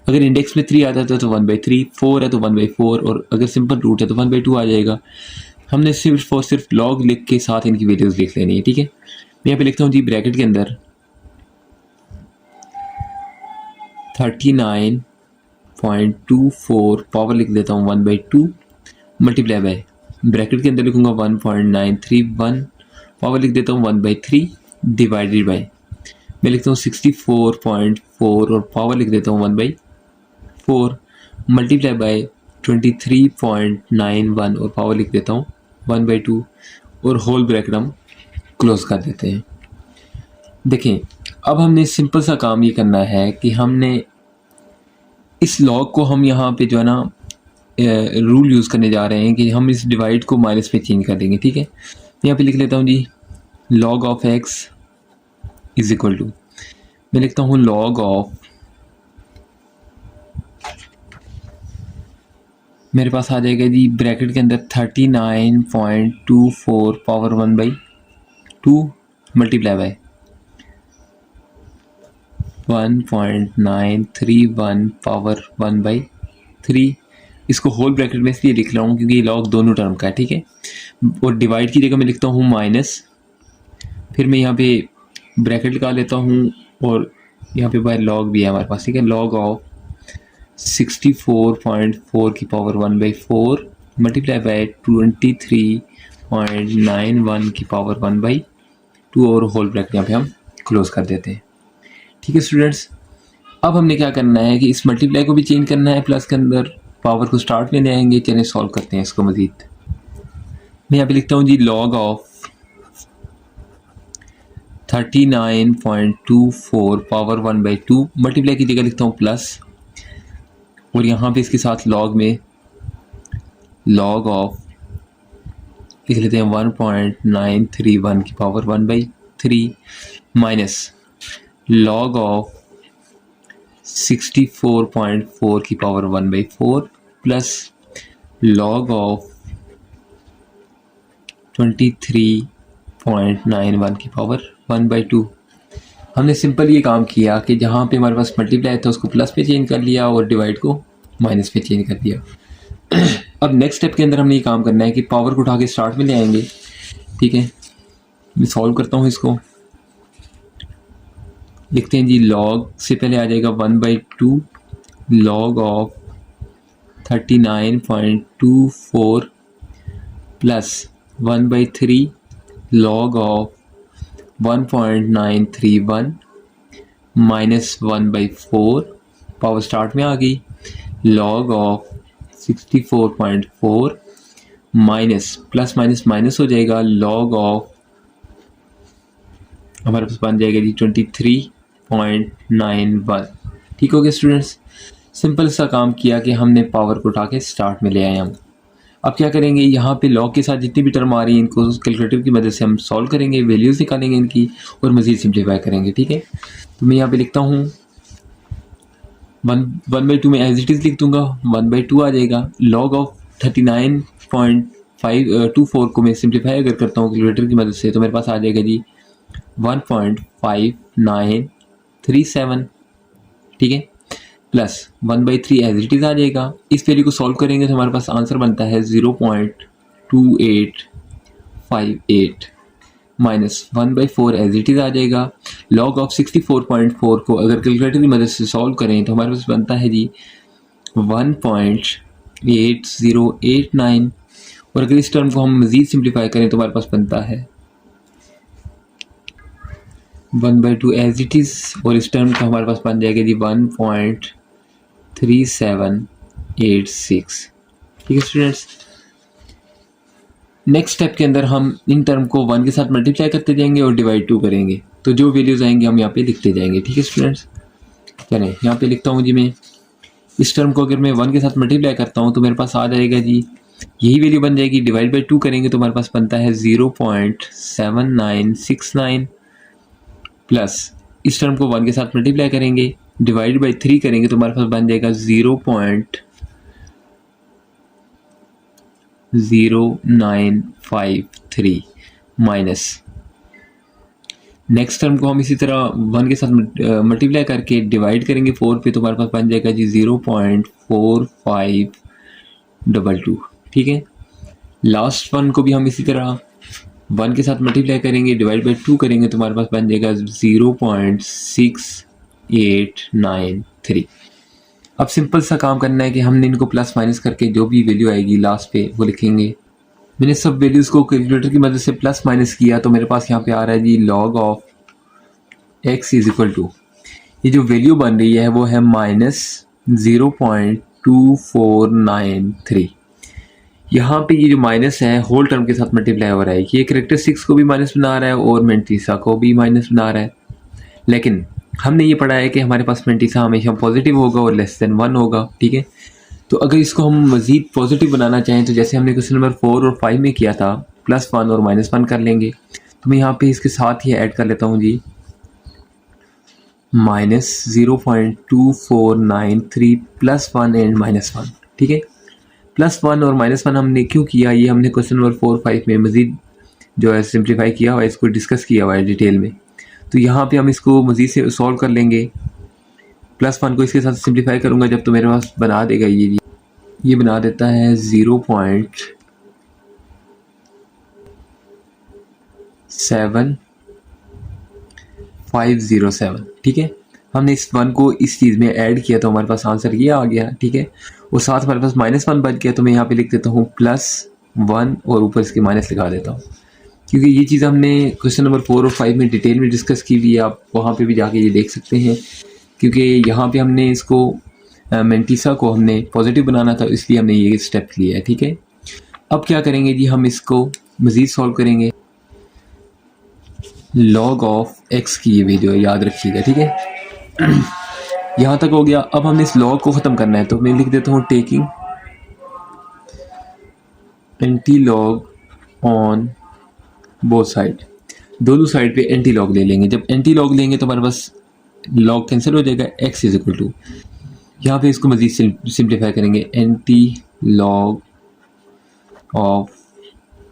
अगर इंडेक्स में 3 आता है तो 1/3, 4 है तो 1/4, और अगर सिंपल रूट है तो 1/2 आ जाएगा। हमने सिर्फ और सिर्फ लॉग लिख के साथ इनकी वैल्यूज़ लिख लेनी है, ठीक है। मैं यहाँ पे लिखता हूँ जी ब्रैकेट के अंदर 39.24 पावर लिख देता हूँ 1/2 मल्टीप्लाई बाय, ब्रैकेट के अंदर लिखूँगा 1.931 पावर लिख देता हूँ 1/3 डिवाइडेड बाय मैं लिखता हूँ 64.4 और पावर लिख देता हूँ 1/4 मल्टीप्लाई बाय 23.91 और पावर लिख देता हूँ 1/2 और होल ब्रैकेट हम क्लोज कर देते हैं। देखें, अब हमने सिंपल सा काम ये करना है कि हमने इस लॉग को हम यहाँ पे जो है ना रूल यूज़ करने जा रहे हैं कि हम इस डिवाइड को माइनस में चेंज कर देंगे। ठीक है, यहाँ पे लिख लेता हूँ जी log of x is equal to, मैं लिखता हूँ log ऑफ, मेरे पास आ जाएगा जी ब्रैकेट के अंदर 39.24 पावर 1/2 मल्टीप्लाई बाय 1.931 पावर 1/3। इसको होल ब्रैकेट में इसलिए लिख रहा हूँ क्योंकि ये लॉग दोनों टर्म का है। ठीक है, और डिवाइड की जगह मैं लिखता हूँ माइनस, फिर मैं यहाँ पे ब्रैकेट लगा लेता हूँ और यहाँ पे बाय लॉग भी है हमारे पास। ठीक है, लॉग ऑफ 64.4 की पावर 1/4 मल्टीप्लाई बाय 23.91 की पावर 1/2 और होल ब्रैकेट यहाँ पे हम क्लोज कर देते हैं। ठीक है स्टूडेंट्स, अब हमने क्या करना है कि इस मल्टीप्लाई को भी चेंज करना है, प्लस के अंदर पावर को स्टार्ट में ले आएंगे। चलिए सॉल्व करते हैं इसको मजीद। मैं यहाँ पे लिखता हूँ जी लॉग ऑफ 39.24 पावर 1/2 मल्टीप्लाई की जगह लिखता हूँ प्लस, और यहाँ पे इसके साथ लॉग में लॉग ऑफ लिख लेते हैं 1.931 की पावर 1/3 माइनस लॉग ऑफ 64.4 की पावर 1/4 प्लस लॉग ऑफ 23.91 की पावर 1/2। हमने सिंपल ये काम किया कि जहाँ पे हमारे पास मल्टीप्लाई था उसको प्लस पे चेंज कर लिया और डिवाइड को माइनस पे चेंज कर दिया। अब नेक्स्ट स्टेप के अंदर हमने ये काम करना है कि पावर को उठा के स्टार्ट में ले आएंगे। ठीक है, मैं सॉल्व करता हूँ इसको। लिखते हैं जी लॉग से पहले आ जाएगा 1/2 log of 39.24 plus 1/3 log of 1.931 minus 1/4 power start में आ गई, log of 64.4 minus plus minus minus हो जाएगा, लॉग ऑफ हमारे पास बन जाएगा जी 23.91। ठीक हो गया स्टूडेंट्स, सिंपल सा काम किया कि हमने पावर को उठा के स्टार्ट में ले आए हम। अब क्या करेंगे, यहाँ पे लॉग के साथ जितनी भी टर्म आ रही है इनको कैलकुलेटर की मदद से हम सॉल्व करेंगे, वैल्यूज़ निकालेंगे इनकी और मज़ीद सिंप्लीफाई करेंगे। ठीक है, तो मैं यहाँ पे लिखता हूँ 1/2 में एज इट इज़ लिख दूँगा, 1/2 आ जाएगा। लॉग ऑफ 39.524 को मैं सिंप्लीफाई अगर करता हूँ कैलकुलेटर की मदद से तो मेरे पास आ जाएगा जी 1.5937। ठीक है, प्लस 1/3 एज इट इज़ आ जाएगा। इस वैल्यू को सॉल्व करेंगे तो हमारे पास आंसर बनता है 0.2858 माइनस 1/4 एज इट इज़ आ जाएगा। लॉग ऑफ 64.4 को अगर कैलकुलेटर की मदद से सॉल्व करें तो हमारे पास बनता है जी 1.8089, और अगर इस टर्म को हम मज़ीद सिंप्लीफाई करें तो हमारे पास बनता है 1/2 एज इट इज़, और इस टर्म का हमारे पास बन जाएगा जी 1.3786। ठीक है स्टूडेंट्स, नेक्स्ट स्टेप के अंदर हम इन टर्म को 1 के साथ मल्टीप्लाई करते जाएंगे और डिवाइड 2 करेंगे, तो जो वैल्यूज़ आएंगे हम यहाँ पे लिखते जाएंगे। ठीक है स्टूडेंट्स, चलें यहाँ पे लिखता हूँ जी मैं इस टर्म को अगर मैं 1 के साथ मल्टीप्लाई करता हूँ तो मेरे पास आ जाएगा जी यही वैल्यू बन जाएगी। डिवाइड बाई 2 करेंगे तो हमारे पास बनता है 0.7969 प्लस इस टर्म को 1 के साथ मल्टीप्लाई करेंगे, डिवाइड बाई 3 करेंगे तो हमारे पास बन जाएगा 0.0953 माइनस नेक्स्ट टर्म को हम इसी तरह 1 के साथ मल्टीप्लाई करके डिवाइड करेंगे 4 पे तो हमारे पास बन जाएगा जी 0.4522। ठीक है, लास्ट वन को भी हम इसी तरह 1 के साथ मल्टीप्लाई करेंगे, डिवाइड बाई 2 करेंगे तो हमारे पास बन जाएगा 0.6893। अब सिंपल सा काम करना है कि हमने इनको प्लस माइनस करके जो भी वैल्यू आएगी लास्ट पे वो लिखेंगे। मैंने सब वैल्यूज़ को कैलकुलेटर की मदद से प्लस माइनस किया तो मेरे पास यहाँ पे आ रहा है जी log of x is equal to, ये जो वैल्यू बन रही है वो है -0.2493। यहाँ पे ये जो माइनस है होल टर्म के साथ मल्टीप्लाई हो रहा है, ये करेक्टरिस्टिक्स को भी माइनस बना रहा है और मेंटीसा को भी माइनस बना रहा है। लेकिन हमने ये पढ़ा है कि हमारे पास मेंटीसा हमेशा पॉजिटिव होगा और लेस देन 1 होगा, ठीक है। तो अगर इसको हम मज़ीद पॉजिटिव बनाना चाहें तो जैसे हमने क्वेश्चन नंबर 4 और 5 में किया था, +1 और -1 कर लेंगे। तो मैं यहाँ पे इसके साथ ही ऐड कर लेता हूँ जी, -0.2493 +1 एंड -1, ठीक है। +1 और -1 हमने क्यों किया, ये हमने क्वेश्चन नंबर 4 5 में मज़ीद जो है सिंप्लीफाई किया हुआ है, इसको डिस्कस किया हुआ है डिटेल में। तो यहाँ पे हम इसको मज़ीद से सॉल्व कर लेंगे। +1 को इसके साथ सिंप्लीफाई करूँगा जब, तो मेरे पास बना देगा ये बना देता है 0.7507, ठीक है। हमने इस 1 को इस चीज़ में ऐड किया तो हमारे पास आंसर ये आ गया, ठीक है। और साथ हमारे पास -1 बच गया, तो मैं यहाँ पे लिख देता हूँ +1 और ऊपर इसके माइनस लगा देता हूँ, क्योंकि ये चीज़ हमने क्वेश्चन नंबर 4 और 5 में डिटेल में डिस्कस की हुई है। आप वहाँ पे भी जाके ये देख सकते हैं, क्योंकि यहाँ पे हमने इसको मेंटीसा को हमने पॉजिटिव बनाना था, इसलिए हमने ये स्टेप लिया है, ठीक है। अब क्या करेंगे जी, हम इसको मज़ीद सॉल्व करेंगे। लॉग ऑफ x की ये वीडियो याद रखिएगा, ठीक है। यहाँ तक हो गया। अब हमने इस लॉग को ख़त्म करना है, तो मैं लिख देता हूँ taking anti log on both side, दोनों साइड पे एंटी लॉग ले लेंगे। जब एंटी लॉग लेंगे तो हमारे पास लॉग कैंसिल हो जाएगा, x इज इक्वल टू, यहाँ पे इसको मज़ीद सिंप्लीफाई करेंगे, एंटी लॉग ऑफ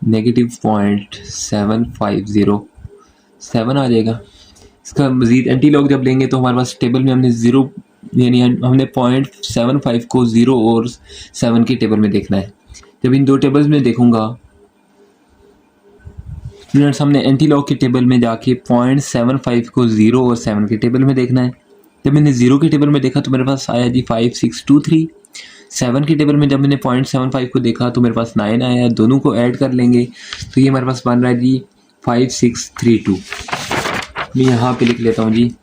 -0.7507 आ जाएगा। इसका मज़ीद एंटी लॉग जब लेंगे तो हमारे पास टेबल में हमने 0 यानी हमने 0.75 को 0 और 7 के टेबल में देखना है। जब इन दो टेबल्स में देखूँगा स्टूडेंट्स, हमने एंटी लॉग के टेबल में जाके 0.75 को 0 और 7 के टेबल में देखना है। जब मैंने 0 के टेबल में देखा तो मेरे पास आया जी 5623। 7 के टेबल में जब मैंने 0.75 को देखा तो मेरे पास 9 आया। दोनों को ऐड कर लेंगे तो ये हमारे पास बन रहा है जी 5632। मैं यहाँ पे लिख लेता हूँ जी,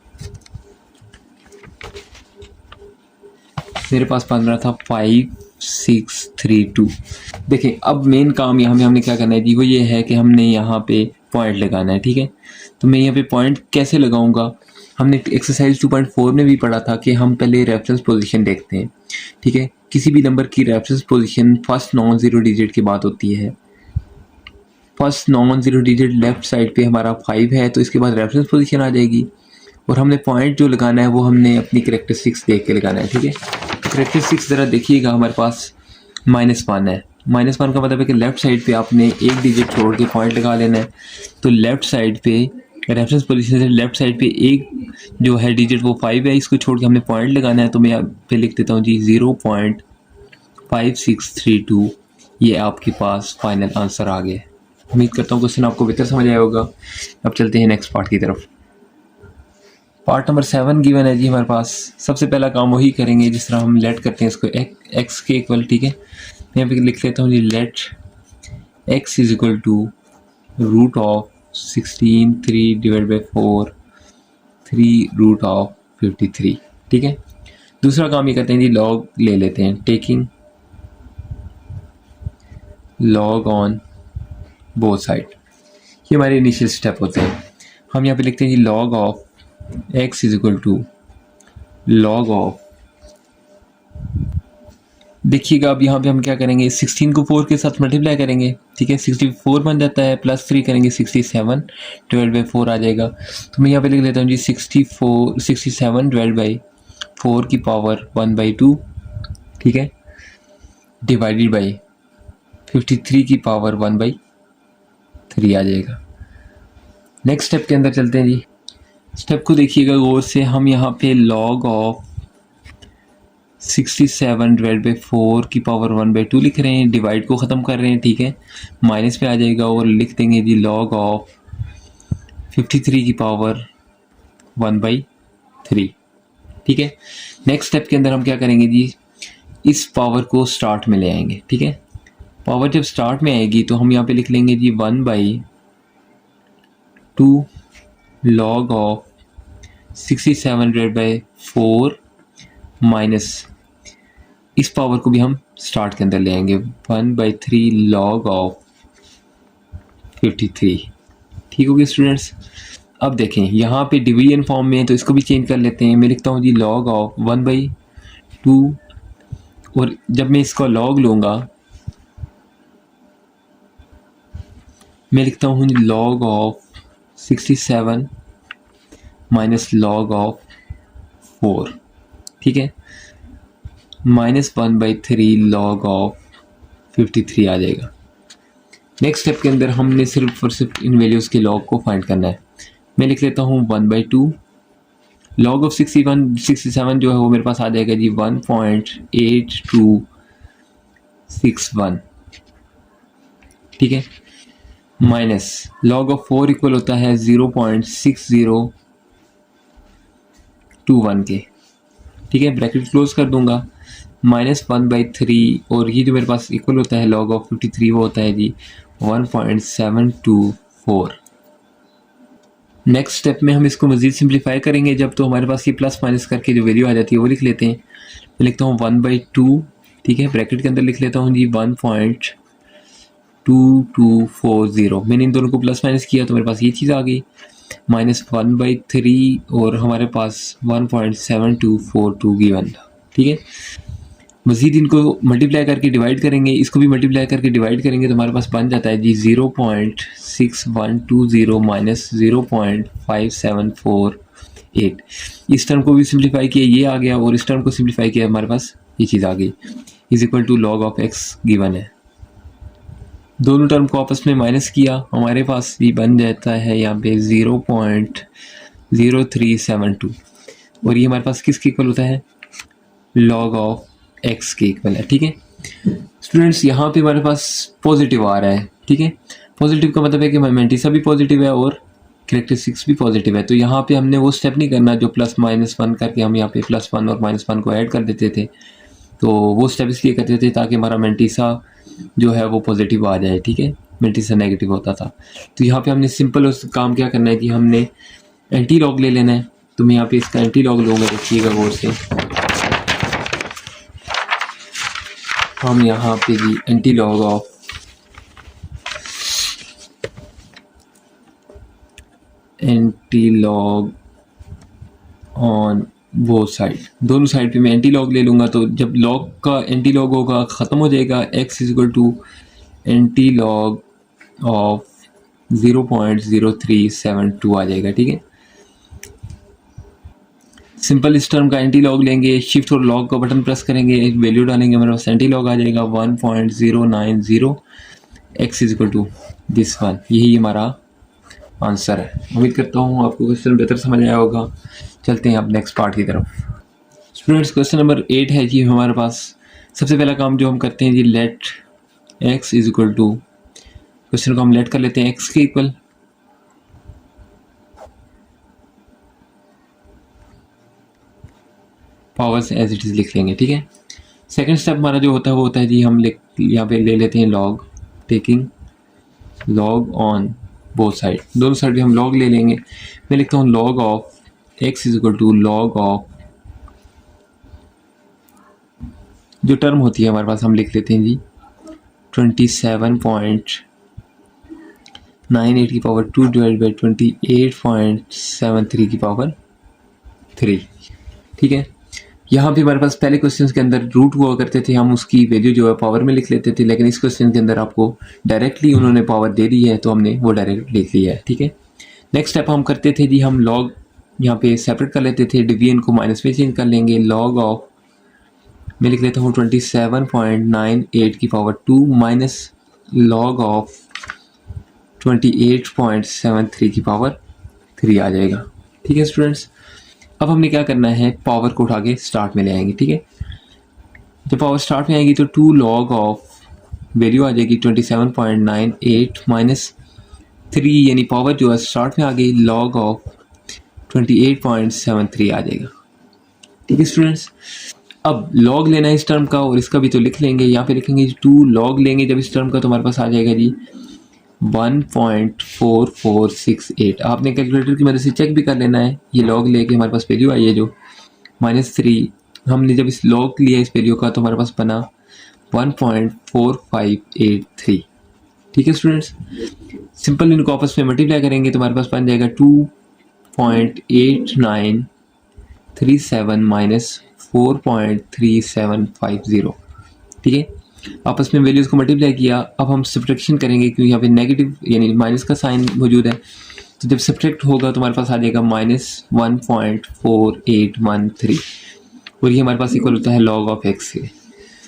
मेरे पास बन रहा था 5632। देखें, अब मेन काम यहाँ में हमने क्या करना है जी, वो ये है कि हमने यहाँ पे पॉइंट लगाना है, ठीक है। तो मैं यहाँ पे पॉइंट कैसे लगाऊंगा, हमने एक्सरसाइज 2.4 में भी पढ़ा था कि हम पहले रेफरेंस पोजीशन देखते हैं, ठीक है। किसी भी नंबर की reference position first non zero digit की बात होती है। First non zero digit left side पे हमारा 5 है, तो इसके बाद रेफरेंस पोजीशन आ जाएगी। और हमने पॉइंट जो लगाना है वो हमने अपनी करेक्टरिस्टिक्स देख के लगाना है, ठीक है। करेक्टरिस्टिक्स ज़रा देखिएगा, हमारे पास -1 है। -1 का मतलब है कि लेफ़्ट साइड पे आपने एक डिजिट छोड़ के पॉइंट लगा लेना है। तो लेफ़्ट साइड पे रेफरेंस पोजीशन से लेफ़्ट साइड पे एक जो है डिजिट वो 5 है, इसको छोड़ के हमने पॉइंट लगाना है। तो मैं यहाँ पे लिख देता हूँ जी 0.5632। ये आपके पास फाइनल आंसर आ गया। उम्मीद करता हूँ क्वेश्चन आपको बेहतर समझ आया होगा। अब चलते हैं नेक्स्ट पार्ट की तरफ। पार्ट नंबर 7 गिवन है जी हमारे पास। सबसे पहला काम वही करेंगे जिस तरह हम लेट करते हैं इसको x के इक्वल, ठीक है। मैं यहाँ पे लिख लेता हूँ जी let x is equal to √16 3 divide by 4 3√53, ठीक है। दूसरा काम ये करते हैं जी, लॉग ले लेते हैं, taking log on both side. ये हमारे इनिशियल स्टेप होते हैं। हम यहाँ पे लिखते हैं जी log of x is equal to log of, देखिएगा अब यहाँ पे हम क्या करेंगे, 16 को 4 के साथ मल्टीप्लाई करेंगे, ठीक है। 64 बन जाता है, +3 करेंगे 67 डिवाइड बाई 4 आ जाएगा। तो मैं यहाँ पे लिख लेता हूँ जी 67 डिवाइड बाई 4 की पावर 1/2, ठीक है, डिवाइडेड बाई 53 की पावर 1/3 आ जाएगा। नेक्स्ट स्टेप के अंदर चलते हैं जी। स्टेप को देखिएगा गौर से, हम यहाँ पे लॉग ऑफ 67 डिवाइड बाई 4 की पावर 1/2 लिख रहे हैं, डिवाइड को ख़त्म कर रहे हैं, ठीक है। माइनस पे आ जाएगा और लिख देंगे जी लॉग ऑफ 53 की पावर 1/3, ठीक है। नेक्स्ट स्टेप के अंदर हम क्या करेंगे जी, इस पावर को स्टार्ट में ले आएंगे, ठीक है। पावर जब स्टार्ट में आएगी तो हम यहाँ पे लिख लेंगे जी 1/2 लॉग ऑफ 67/4 माइनस इस पावर को भी हम स्टार्ट के अंदर ले आएंगे 1/3 log ऑफ 53। ठीक हो गया स्टूडेंट्स। अब देखें यहाँ पे डिवीजन फॉर्म में है तो इसको भी चेंज कर लेते हैं। मैं लिखता हूँ जी log ऑफ 1/2 और जब मैं इसका log लूँगा मैं लिखता हूँ log of 67 minus log of 4। ठीक है, -1/3 log ऑफ 53 आ जाएगा। नेक्स्ट स्टेप के अंदर हमने सिर्फ और सिर्फ इन वैल्यूज़ के log को फाइंड करना है। मैं लिख लेता हूँ 1/2 log ऑफ 67 जो है वो मेरे पास आ जाएगा जी 1.8261। ठीक है, माइनस log ऑफ 4 इक्वल होता है 0.6021 के। ठीक है, ब्रैकेट क्लोज कर दूंगा, -1/3 और ये जो मेरे पास इक्वल होता है log ऑफ 53 वो होता है जी 1.724। नेक्स्ट स्टेप में हम इसको मज़ीद सिंप्लीफाई करेंगे जब तो हमारे पास ये प्लस माइनस करके जो वैल्यू आ जाती है वो लिख लेते हैं। मैं लिखता हूँ 1/2। ठीक है, ब्रैकेट के अंदर लिख लेता हूँ जी 1.2240। मैंने इन दोनों को प्लस माइनस किया तो मेरे पास ये चीज़ आ गई -1/3 और हमारे पास 1.7242 गिवन था। ठीक है, मज़ीद इनको मल्टीप्लाई करके डिवाइड करेंगे, इसको भी मल्टीप्लाई करके डिवाइड करेंगे तो हमारे पास बन जाता है जी 0.6120 माइनस 0.5748। इस टर्म को भी सिंप्लीफाई किया ये आ गया और इस टर्म को सिंप्लीफाई किया हमारे पास ये चीज़ आ गई is equal to log of x given है। दोनों टर्म को आपस में माइनस किया हमारे पास भी बन जाता है यहाँ पे 0.0372 और ये हमारे पास किसके इक्वल होता है log ऑफ x के इक्वल है। ठीक है स्टूडेंट्स, यहाँ पे हमारे पास पॉजिटिव आ रहा है। ठीक है, पॉजिटिव का मतलब है कि मोमेंटिसा भी पॉजिटिव है और कैरेक्टरिस्टिक्स भी पॉजिटिव है। तो यहाँ पे हमने वो स्टेप नहीं करना जो +-1 करके हम यहाँ पे +1 और -1 को ऐड कर देते थे। तो वो स्टेप इसलिए करते थे ताकि हमारा मेंटिसा जो है वो पॉजिटिव आ जाए। ठीक है, मेंटिसा नेगेटिव होता था। तो यहाँ पे हमने सिंपल उस काम क्या करना है कि हमने एंटी लॉग ले लेना है। तो मैं यहाँ पे इसका एंटी लॉग लूँगा, देखिएगा गौर से। हम यहाँ पे जी एंटी लॉग ऑन वो साइड, दोनों साइड पे मैं एंटी लॉग ले लूँगा। तो जब लॉग का एंटी लॉग होगा ख़त्म हो जाएगा, x is equal to anti log of 0.0372 आ जाएगा। ठीक है, सिंपल इस टर्म का एंटी लॉग लेंगे, शिफ्ट और लॉग का बटन प्रेस करेंगे, एक वैल्यू डालेंगे, हमारे पास एंटी लॉग आ जाएगा 1.090 x is equal to this one. यही हमारा आंसर है। उम्मीद करता हूँ आपको क्वेश्चन बेहतर समझ आया होगा। चलते हैं अब नेक्स्ट पार्ट की तरफ। स्टूडेंट्स, क्वेश्चन नंबर 8 है जी हमारे पास। सबसे पहला काम जो हम करते हैं जी let x is equal to, question को हम लेट कर लेते हैं x के equal powers as it is लिख लेंगे। ठीक है, सेकंड स्टेप हमारा जो होता है वो होता है जी हम यहाँ पे ले लेते हैं log, taking log on both side, दोनों साइड पे हम लॉग ले लेंगे। मैं लिखता हूँ log of x is equal to log of, जो टर्म होती है हमारे पास हम लिख लेते हैं जी 27.98 की पावर 2 डिवाइड बाई 28.73 की पावर 3। ठीक है, यहाँ पे हमारे पास पहले क्वेश्चन के अंदर रूट हुआ करते थे, हम उसकी वैल्यू जो है पावर में लिख लेते थे, लेकिन इस क्वेश्चन के अंदर आपको डायरेक्टली उन्होंने पावर दे दी है तो हमने वो डायरेक्ट लिख लिया है। ठीक है, नेक्स्ट स्टेप हम करते थे जी हम लॉग यहाँ पे सेपरेट कर लेते थे, डिवीजन को माइनस में चेंज कर लेंगे। लॉग ऑफ, मैं लिख लेता हूँ 27.98 की पावर 2 माइनस लॉग ऑफ 28.73 की पावर 3 आ जाएगा। ठीक है स्टूडेंट्स, अब हमने क्या करना है, पावर को उठा के स्टार्ट में ले आएंगे। ठीक है, जब पावर स्टार्ट में आएगी तो 2 लॉग ऑफ वैल्यू आ जाएगी 27.98 माइनस 3, यानी पावर जो है स्टार्ट में आ गई लॉग ऑफ 28.73 आ जाएगा। ठीक है स्टूडेंट्स, अब लॉग लेना है इस टर्म का और इसका भी तो लिख लेंगे। यहाँ पे लिखेंगे 2 लॉग लेंगे जब इस टर्म का तो हमारे पास आ जाएगा जी 1.4468। आपने कैलकुलेटर की मदद से चेक भी कर लेना है। ये लॉग लेके हमारे पास वैल्यू आई है जो -3। हमने जब इस लॉग लिया इस वैल्यू का तो हमारे पास बना 1.4583। ठीक है स्टूडेंट्स, सिंपल इनको आपस में मल्टीप्लाई करेंगे तो हमारे पास बन जाएगा 2.8937 माइनस 4.3750। ठीक है, आपस में वैल्यूज़ को मल्टीप्लाई किया। अब हम सब्ट्रैक्शन करेंगे क्योंकि यहाँ पे नेगेटिव यानी माइनस का साइन मौजूद है, तो जब सब्ट्रैक्ट होगा तो हमारे पास आ जाएगा -1.4813 और ये हमारे पास इक्वल होता है log ऑफ x के।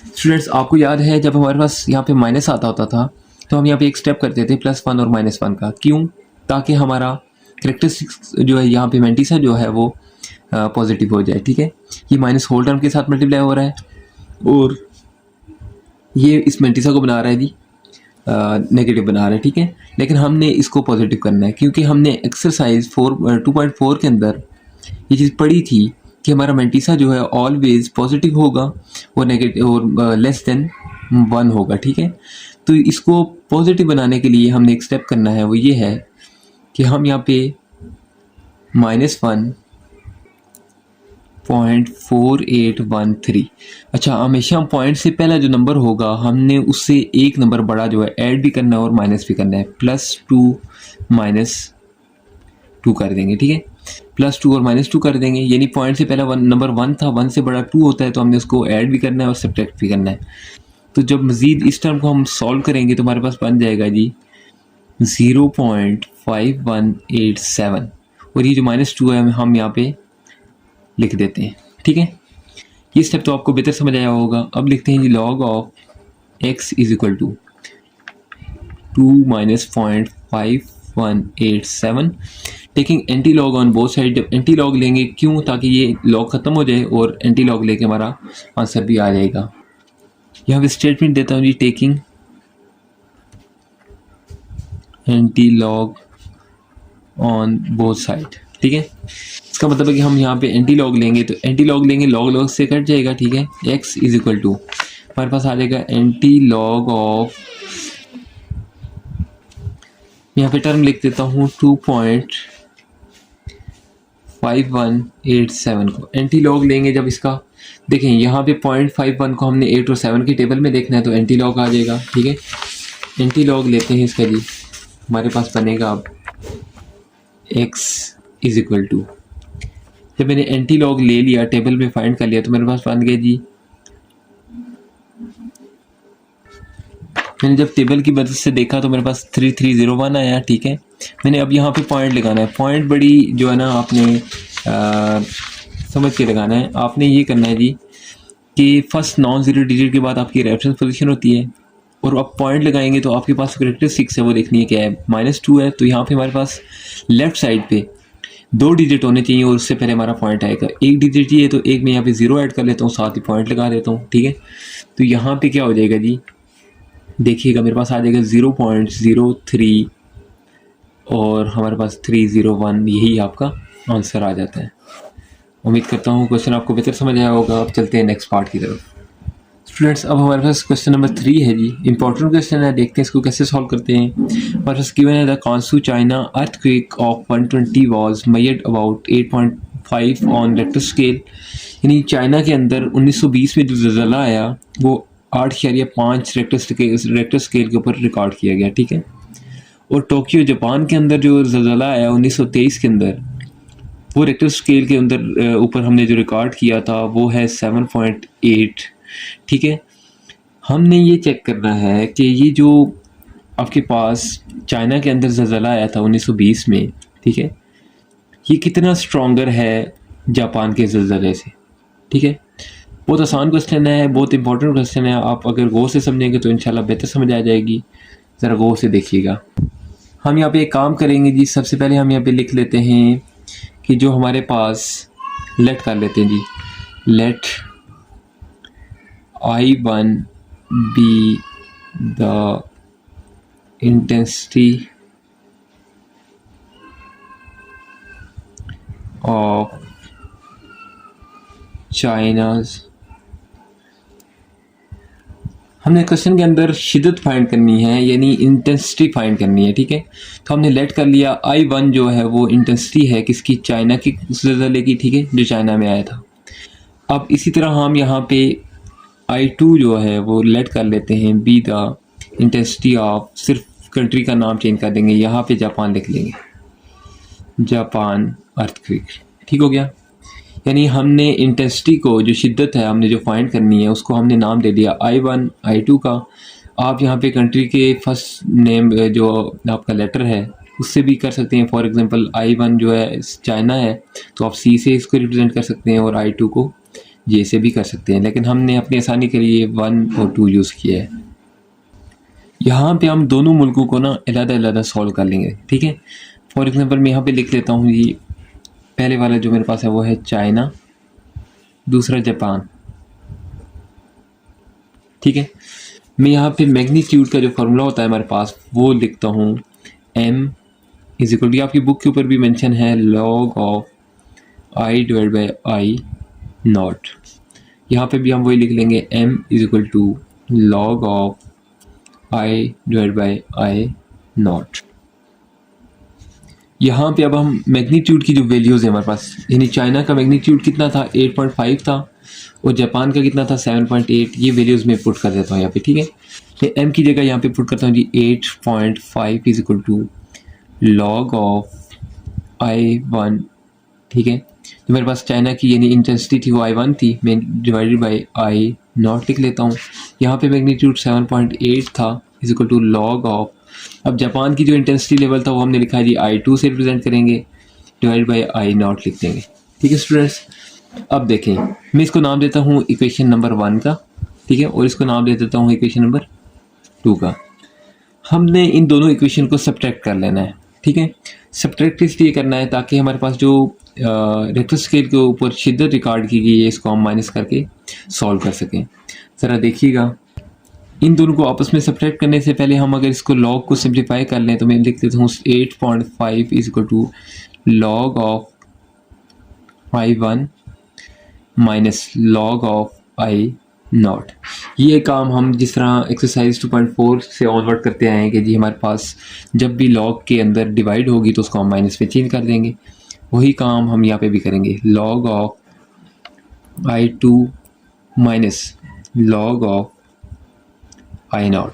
स्टूडेंट्स, आपको याद है जब हमारे पास यहाँ पे माइनस आता होता था तो हम यहाँ पे एक स्टेप करते थे +1 और -1 का। क्यों? ताकि हमारा करेक्टरिस्टिक्स जो है यहाँ पे मेंटिसा जो है वो पॉजिटिव हो जाए। ठीक है, ये माइनस होल टर्म के साथ मल्टीप्लाई हो रहा है और ये इस मेंटिसा को बना रहा है जी नेगेटिव बना रहा है। ठीक है, लेकिन हमने इसको पॉजिटिव करना है क्योंकि हमने एक्सरसाइज 2.4 के अंदर ये चीज़ पढ़ी थी कि हमारा मेंटिसा जो है ऑलवेज पॉजिटिव होगा और नेगेटिव और लेस देन 1 होगा। ठीक है, तो इसको पॉजिटिव बनाने के लिए हमने एक स्टेप करना है, वो ये है कि हम यहाँ पे -1.4813। अच्छा, हमेशा हम पॉइंट से पहला जो नंबर होगा हमने उससे एक नंबर बड़ा जो है ऐड भी करना है और माइनस भी करना है। +2 -2 कर देंगे। ठीक है, +2 और -2 कर देंगे, यानी पॉइंट से पहला नंबर 1 था, 1 से बड़ा 2 होता है तो हमने उसको ऐड भी करना है और सब्ट्रैक्ट भी करना है। तो जब मज़ीद इस टर्म को हम सॉल्व करेंगे तो हमारे पास बन जाएगा जी 0.5187 और ये जो -2 है हम यहाँ पे लिख देते हैं। ठीक है, ये स्टेप तो आपको बेहतर समझ आया होगा। अब लिखते हैं जी log of x is equal to 2 -0.5187 taking anti log on both side. जब एंटी लॉग लेंगे क्यों? ताकि ये लॉग ख़त्म हो जाए और एंटी लॉग लेके हमारा आंसर भी आ जाएगा। यहाँ पे स्टेटमेंट देता हूँ जी, taking anti log on both side. ठीक है, इसका मतलब है कि हम यहाँ पे एंटी लॉग लेंगे तो एंटी लॉग लेंगे, लॉग लॉग से कट जाएगा। ठीक है, x इज इक्वल टू हमारे पास आ जाएगा एंटी लॉग ऑफ, यहाँ पे टर्म लिख देता हूँ 2.5187 को एंटी लॉग लेंगे। जब इसका देखें यहाँ पे 0.51 को हमने 8 और 7 की टेबल में देखना है तो एंटी लॉग आ जाएगा। ठीक है, एंटी लॉग लेते हैं इसका जी, हमारे पास बनेगा अब x इज इक्वल टू, जब मैंने एंटी लॉग ले लिया टेबल में फाइंड कर लिया तो मेरे पास बन गया जी, मैंने जब टेबल की मदद से देखा तो मेरे पास 3301 आया। ठीक है, मैंने अब यहाँ पे पॉइंट लगाना है। पॉइंट बड़ी जो है ना आपने समझ के लगाना है। आपने ये करना है जी कि फर्स्ट नॉन ज़ीरो डिजिट के बाद आपकी रेफरेंस पोजीशन होती है और आप पॉइंट लगाएंगे तो आपके पास करेक्टरिस्टिक्स है वो देखनी है क्या है। -2 है तो यहाँ पे हमारे पास लेफ्ट साइड पे 2 डिजिट होने चाहिए और उससे पहले हमारा पॉइंट आएगा। एक डिजिट ही है तो एक मैं यहाँ पे 0 ऐड कर लेता हूँ, साथ ही पॉइंट लगा देता हूँ। ठीक है, तो यहाँ पे क्या हो जाएगा जी, देखिएगा मेरे पास आ जाएगा 0.03 और हमारे पास 301, यही आपका आंसर आ जाता है। उम्मीद करता हूँ क्वेश्चन आपको बेहतर समझ आया होगा। अब चलते हैं नेक्स्ट पार्ट की तरफ। स्टूडेंट्स, अब हमारे पास क्वेश्चन नंबर 3 है जी, इंपॉर्टेंट क्वेश्चन है, देखते हैं इसको कैसे सॉल्व करते हैं। हमारे पास गिवन है the Kansu China earthquake of 120 was measured about 8.5 on Richter scale. यानी चाइना के अंदर 1920 में जो ज़लज़ला आया वो 8.5 रेक्टर स्केल के ऊपर रिकॉर्ड किया गया। ठीक है, और टोक्यो जापान के अंदर जो ज़लज़ला आया 1923 के अंदर वो रेक्टर स्केल के अंदर ऊपर हमने जो रिकॉर्ड किया था वो है 7.8। ठीक है, हमने ये चेक करना है कि ये जो आपके पास चाइना के अंदर ज़लज़ला आया था 1920 में, ठीक है, ये कितना स्ट्रॉन्गर है जापान के ज़लज़ले से। ठीक है, बहुत आसान क्वेश्चन है, बहुत इंपॉर्टेंट क्वेश्चन है। आप अगर गौर से समझेंगे तो इंशाल्लाह बेहतर समझ आ जाएगी। ज़रा गौर से देखिएगा। हम यहाँ पे एक काम करेंगे जी, सबसे पहले हम यहाँ पे लिख लेते हैं कि जो हमारे पास लेट कर लेते हैं जी, late I1 be the intensity of China's हमने क्वेश्चन के अंदर शिद्दत फाइंड करनी है, यानी इंटेंसिटी फाइंड करनी है, ठीक है। तो हमने लेट कर लिया I1 जो है वो इंटेंसिटी है किसकी, चाइना की ज़लज़ले की, ठीक है, जो चाइना में आया था। अब इसी तरह हम यहाँ पे I2 जो है वो लेट कर लेते हैं बी द इंटेंसिटी ऑफ, सिर्फ कंट्री का नाम चेंज कर देंगे, यहाँ पे जापान लिख लेंगे, जापान अर्थक्वेक, ठीक हो गया। यानी हमने इंटेंसिटी को, जो शिद्दत है हमने जो फाइंड करनी है, उसको हमने नाम दे दिया I1 I2 का। आप यहाँ पे कंट्री के फर्स्ट नेम जो आपका लेटर है उससे भी कर सकते हैं। फॉर एग्जांपल I1 जो है चाइना है तो आप C से इसको रिप्रेजेंट कर सकते हैं और I2 को J से भी कर सकते हैं, लेकिन हमने अपनी आसानी के लिए 1 और 2 यूज़ किया है। यहाँ पे हम दोनों मुल्कों को ना अलग-अलग सॉल्व कर लेंगे, ठीक है। फॉर एग्जांपल मैं यहाँ पे लिख लेता हूँ जी, पहले वाला जो मेरे पास है वो है चाइना, दूसरा जापान, ठीक है। मैं यहाँ पे मैग्नीट्यूड का जो फार्मूला होता है हमारे पास वो लिखता हूँ m इज इक्वल टू, आपकी बुक के ऊपर भी मेंशन है, log of I divide by I not. यहाँ पे भी हम वही लिख लेंगे m is equal to log of I divide by I not. यहाँ पे अब हम मैग्नीट्यूड की जो वैल्यूज़ है हमारे पास, यानी चाइना का मैग्नीट्यूड कितना था 8.5 था और जापान का कितना था 7.8, ये वैल्यूज़ में पुट कर देता हूँ यहाँ पे, ठीक है। मैं m की जगह यहाँ पे पुट करता हूँ जी 8.5 is equal to log of I1, ठीक है। तो मेरे पास चाइना की यानी इंटेंसिटी थी वो I1 थी, मैं डिवाइडेड बाई आई नॉट लिख लेता हूँ। यहाँ पे मैग्नीट्यूड 7.8 था is equal to log of, अब जापान की जो इंटेंसिटी लेवल था वो हमने लिखा है जी I2 से रिप्रेजेंट करेंगे, डिवाइड बाई आई नॉट लिख देंगे, ठीक है स्टूडेंट्स। अब देखें, मैं इसको नाम देता हूँ इक्वेशन नंबर 1 का, ठीक है, और इसको नाम दे देता हूँ इक्वेशन नंबर 2 का। हमने इन दोनों इक्वेशन को सब्ट्रैक्ट कर लेना है, ठीक है। सब्ट्रैक्ट इसलिए करना है ताकि हमारे पास जो रिक्टर स्केल के ऊपर शिद्दत रिकॉर्ड की गई है इसको हम माइनस करके सॉल्व कर सकें। ज़रा देखिएगा, इन दोनों को आपस में सब्ट्रैक्ट करने से पहले हम अगर इसको लॉग को सिंप्लीफाई कर लें तो मैं लिख देता हूँ 8.5 is equal to log of I1 minus log of I not. ये काम हम जिस तरह एक्सरसाइज 2.4 से ऑनवर्ड करते आए हैं कि जी हमारे पास जब भी log के अंदर डिवाइड होगी तो उसको हम माइनस पे चेंज कर देंगे, वही काम हम यहाँ पे भी करेंगे। log of I2 minus log of I not,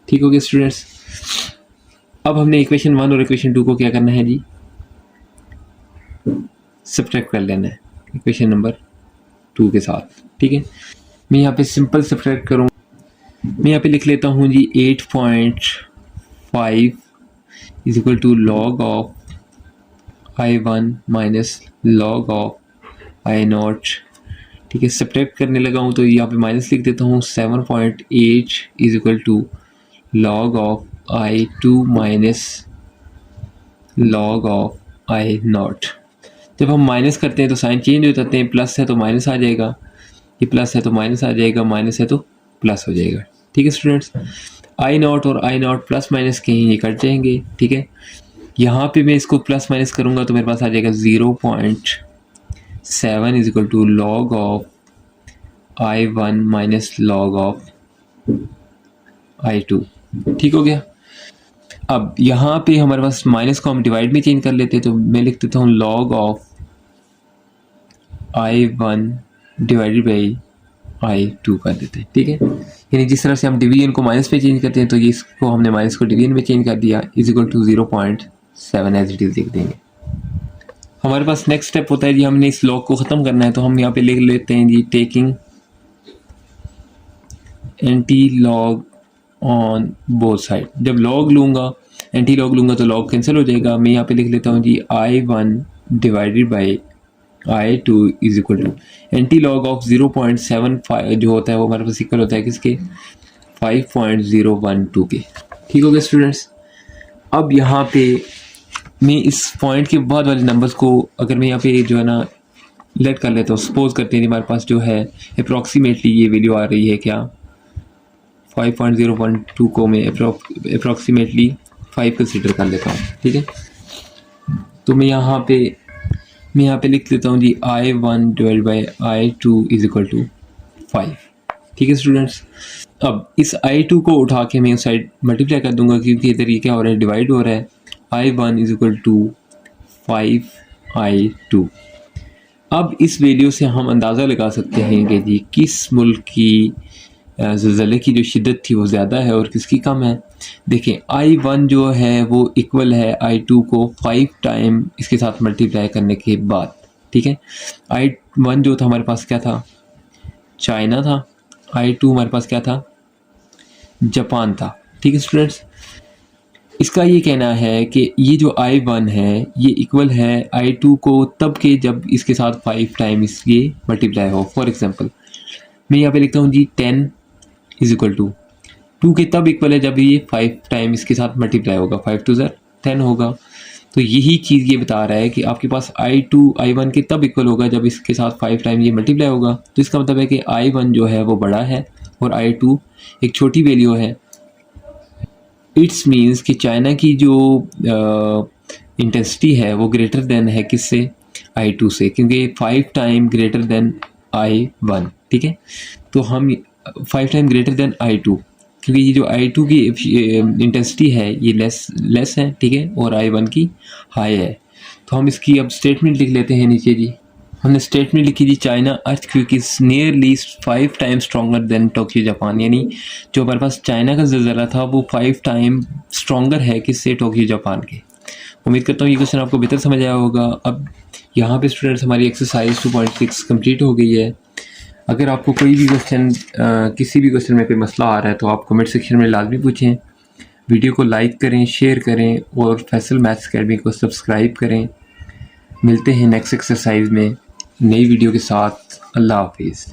ठीक हो गया स्टूडेंट्स। अब हमने इक्वेशन 1 और इक्वेशन 2 को क्या करना है जी, सब्ट्रैक्ट कर लेना है इक्वेशन नंबर 2 के साथ, ठीक है। मैं यहाँ पे सिंपल सब्ट्रैक्ट करूँ, मैं यहाँ पे लिख लेता हूँ जी 8.5 is equal to log of I1 minus log of I not, ठीक है। सब्ट्रैक्ट करने लगा हूँ तो यहाँ पे माइनस लिख देता हूँ 7.8 is equal to log of I2 minus log of I not. जब हम माइनस करते हैं तो साइन चेंज हो जाते हैं, प्लस है तो माइनस आ जाएगा, ये प्लस है तो माइनस आ जाएगा, माइनस है तो प्लस हो जाएगा, ठीक है स्टूडेंट्स। आई नॉट और आई नॉट प्लस माइनस के ये कट जाएंगे, ठीक है। यहाँ पे मैं इसको प्लस माइनस करूँगा तो मेरे पास आ जाएगा 0.7 is equal to log of I1 minus log of I2, ठीक हो गया। अब यहाँ पे हमारे पास माइनस को हम डिवाइड में चेंज कर लेते हैं तो मैं लिख देता हूँ log of I1 divided by I2 कर देते हैं, ठीक है। यानी जिस तरह से हम डिवीजन को माइनस पे चेंज करते हैं तो ये इसको हमने माइनस को डिवीजन में चेंज कर दिया, is equal to 0.7 as it is लिख देंगे। हमारे पास नेक्स्ट स्टेप होता है जी, हमने इस लॉग को ख़त्म करना है तो हम यहाँ पे लिख लेते हैं जी taking anti log on both side. जब लॉग लूँगा, एंटी लॉग लूँगा तो लॉग कैंसिल हो जाएगा। मैं यहाँ पे लिख लेता हूँ जी I1 divided by I2 is equal to anti log of 0.75 जो होता है वो हमारे पास इक्वल होता है किसके, 5.012 के, ठीक हो गया स्टूडेंट्स। अब यहाँ पे मैं इस पॉइंट के बाद वाले नंबर्स को अगर मैं यहाँ पे जो है ना लेट कर लेता हूँ, सपोज करते हैं हमारे पास जो है अप्रॉक्सीमेटली ये वैल्यू आ रही है क्या 5.012 को मैं अप्रॉक्सीमेटली 5 कंसिडर कर लेता हूँ, ठीक है। तो मैं यहाँ पे लिख लेता हूँ जी I1 divide by I2 is equal to 5, ठीक है स्टूडेंट्स। अब इस I2 को उठा के मैं उस साइड मल्टीप्लाई कर दूंगा, क्योंकि इधर ये क्या हो रहा है, डिवाइड हो रहा है। I1 is equal to 5I2। अब इस वैल्यू से हम अंदाज़ा लगा सकते हैं कि जी किस मुल्क की ज़लज़ले की जो शिद्दत थी वो ज़्यादा है और किसकी कम है। देखें I1 जो है वो इक्वल है I2 को 5 टाइम इसके साथ मल्टीप्लाई करने के बाद, ठीक है। I1 जो था हमारे पास क्या था, चाइना था। I2 हमारे पास क्या था, जापान था, ठीक है स्टूडेंट्स। इसका ये कहना है कि ये जो I1 है ये इक्वल है I2 को तब के जब इसके साथ 5 टाइम इसके मल्टीप्लाई हो। फॉर एग्जांपल मैं यहाँ पे लिखता हूँ जी 10 इज इक्वल टू 2 के तब इक्वल है जब ये 5 टाइम इसके साथ मल्टीप्लाई होगा, 5 टू 10 होगा। तो यही चीज़ ये बता रहा है कि आपके पास I1 के तब इक्वल होगा जब इसके साथ 5 टाइम ये मल्टीप्लाई होगा। तो इसका मतलब है कि I1 जो है वो बड़ा है और I2 एक छोटी वैल्यू है। इट्स मीन्स कि चाइना की जो इंटेंसिटी है वो ग्रेटर देन है किससे, I2 से, क्योंकि 5 टाइम ग्रेटर देन I1, ठीक है। तो हम 5 टाइम ग्रेटर देन I2, क्योंकि ये जो I2 की इंटेंसिटी है ये लेस है, ठीक है, और I1 की हाई है। तो हम इसकी अब स्टेटमेंट लिख लेते हैं नीचे जी। हमने स्टेटमेंट लिखी थी, China earthquake is nearly 5 time stronger than Tokyo Japan, यानी जो हमारे पास चाइना का ज़लज़ला था वो 5 टाइम स्ट्रॉन्गर है किससे, टोक्यो जापान के। उम्मीद करता हूँ ये क्वेश्चन आपको बेहतर समझ आया होगा। अब यहाँ पे स्टूडेंट्स हमारी एक्सरसाइज 2.6 कंप्लीट हो गई है। अगर आपको कोई भी क्वेश्चन किसी भी क्वेश्चन में कोई मसला आ रहा है तो आप कमेंट सेक्शन में लाजमी पूछें। वीडियो को लाइक करें, शेयर करें और फैसल मैथ्स अकेडमी को सब्सक्राइब करें। मिलते हैं नेक्स्ट एक्सरसाइज में नई वीडियो के साथ। अल्लाह हाफिज़।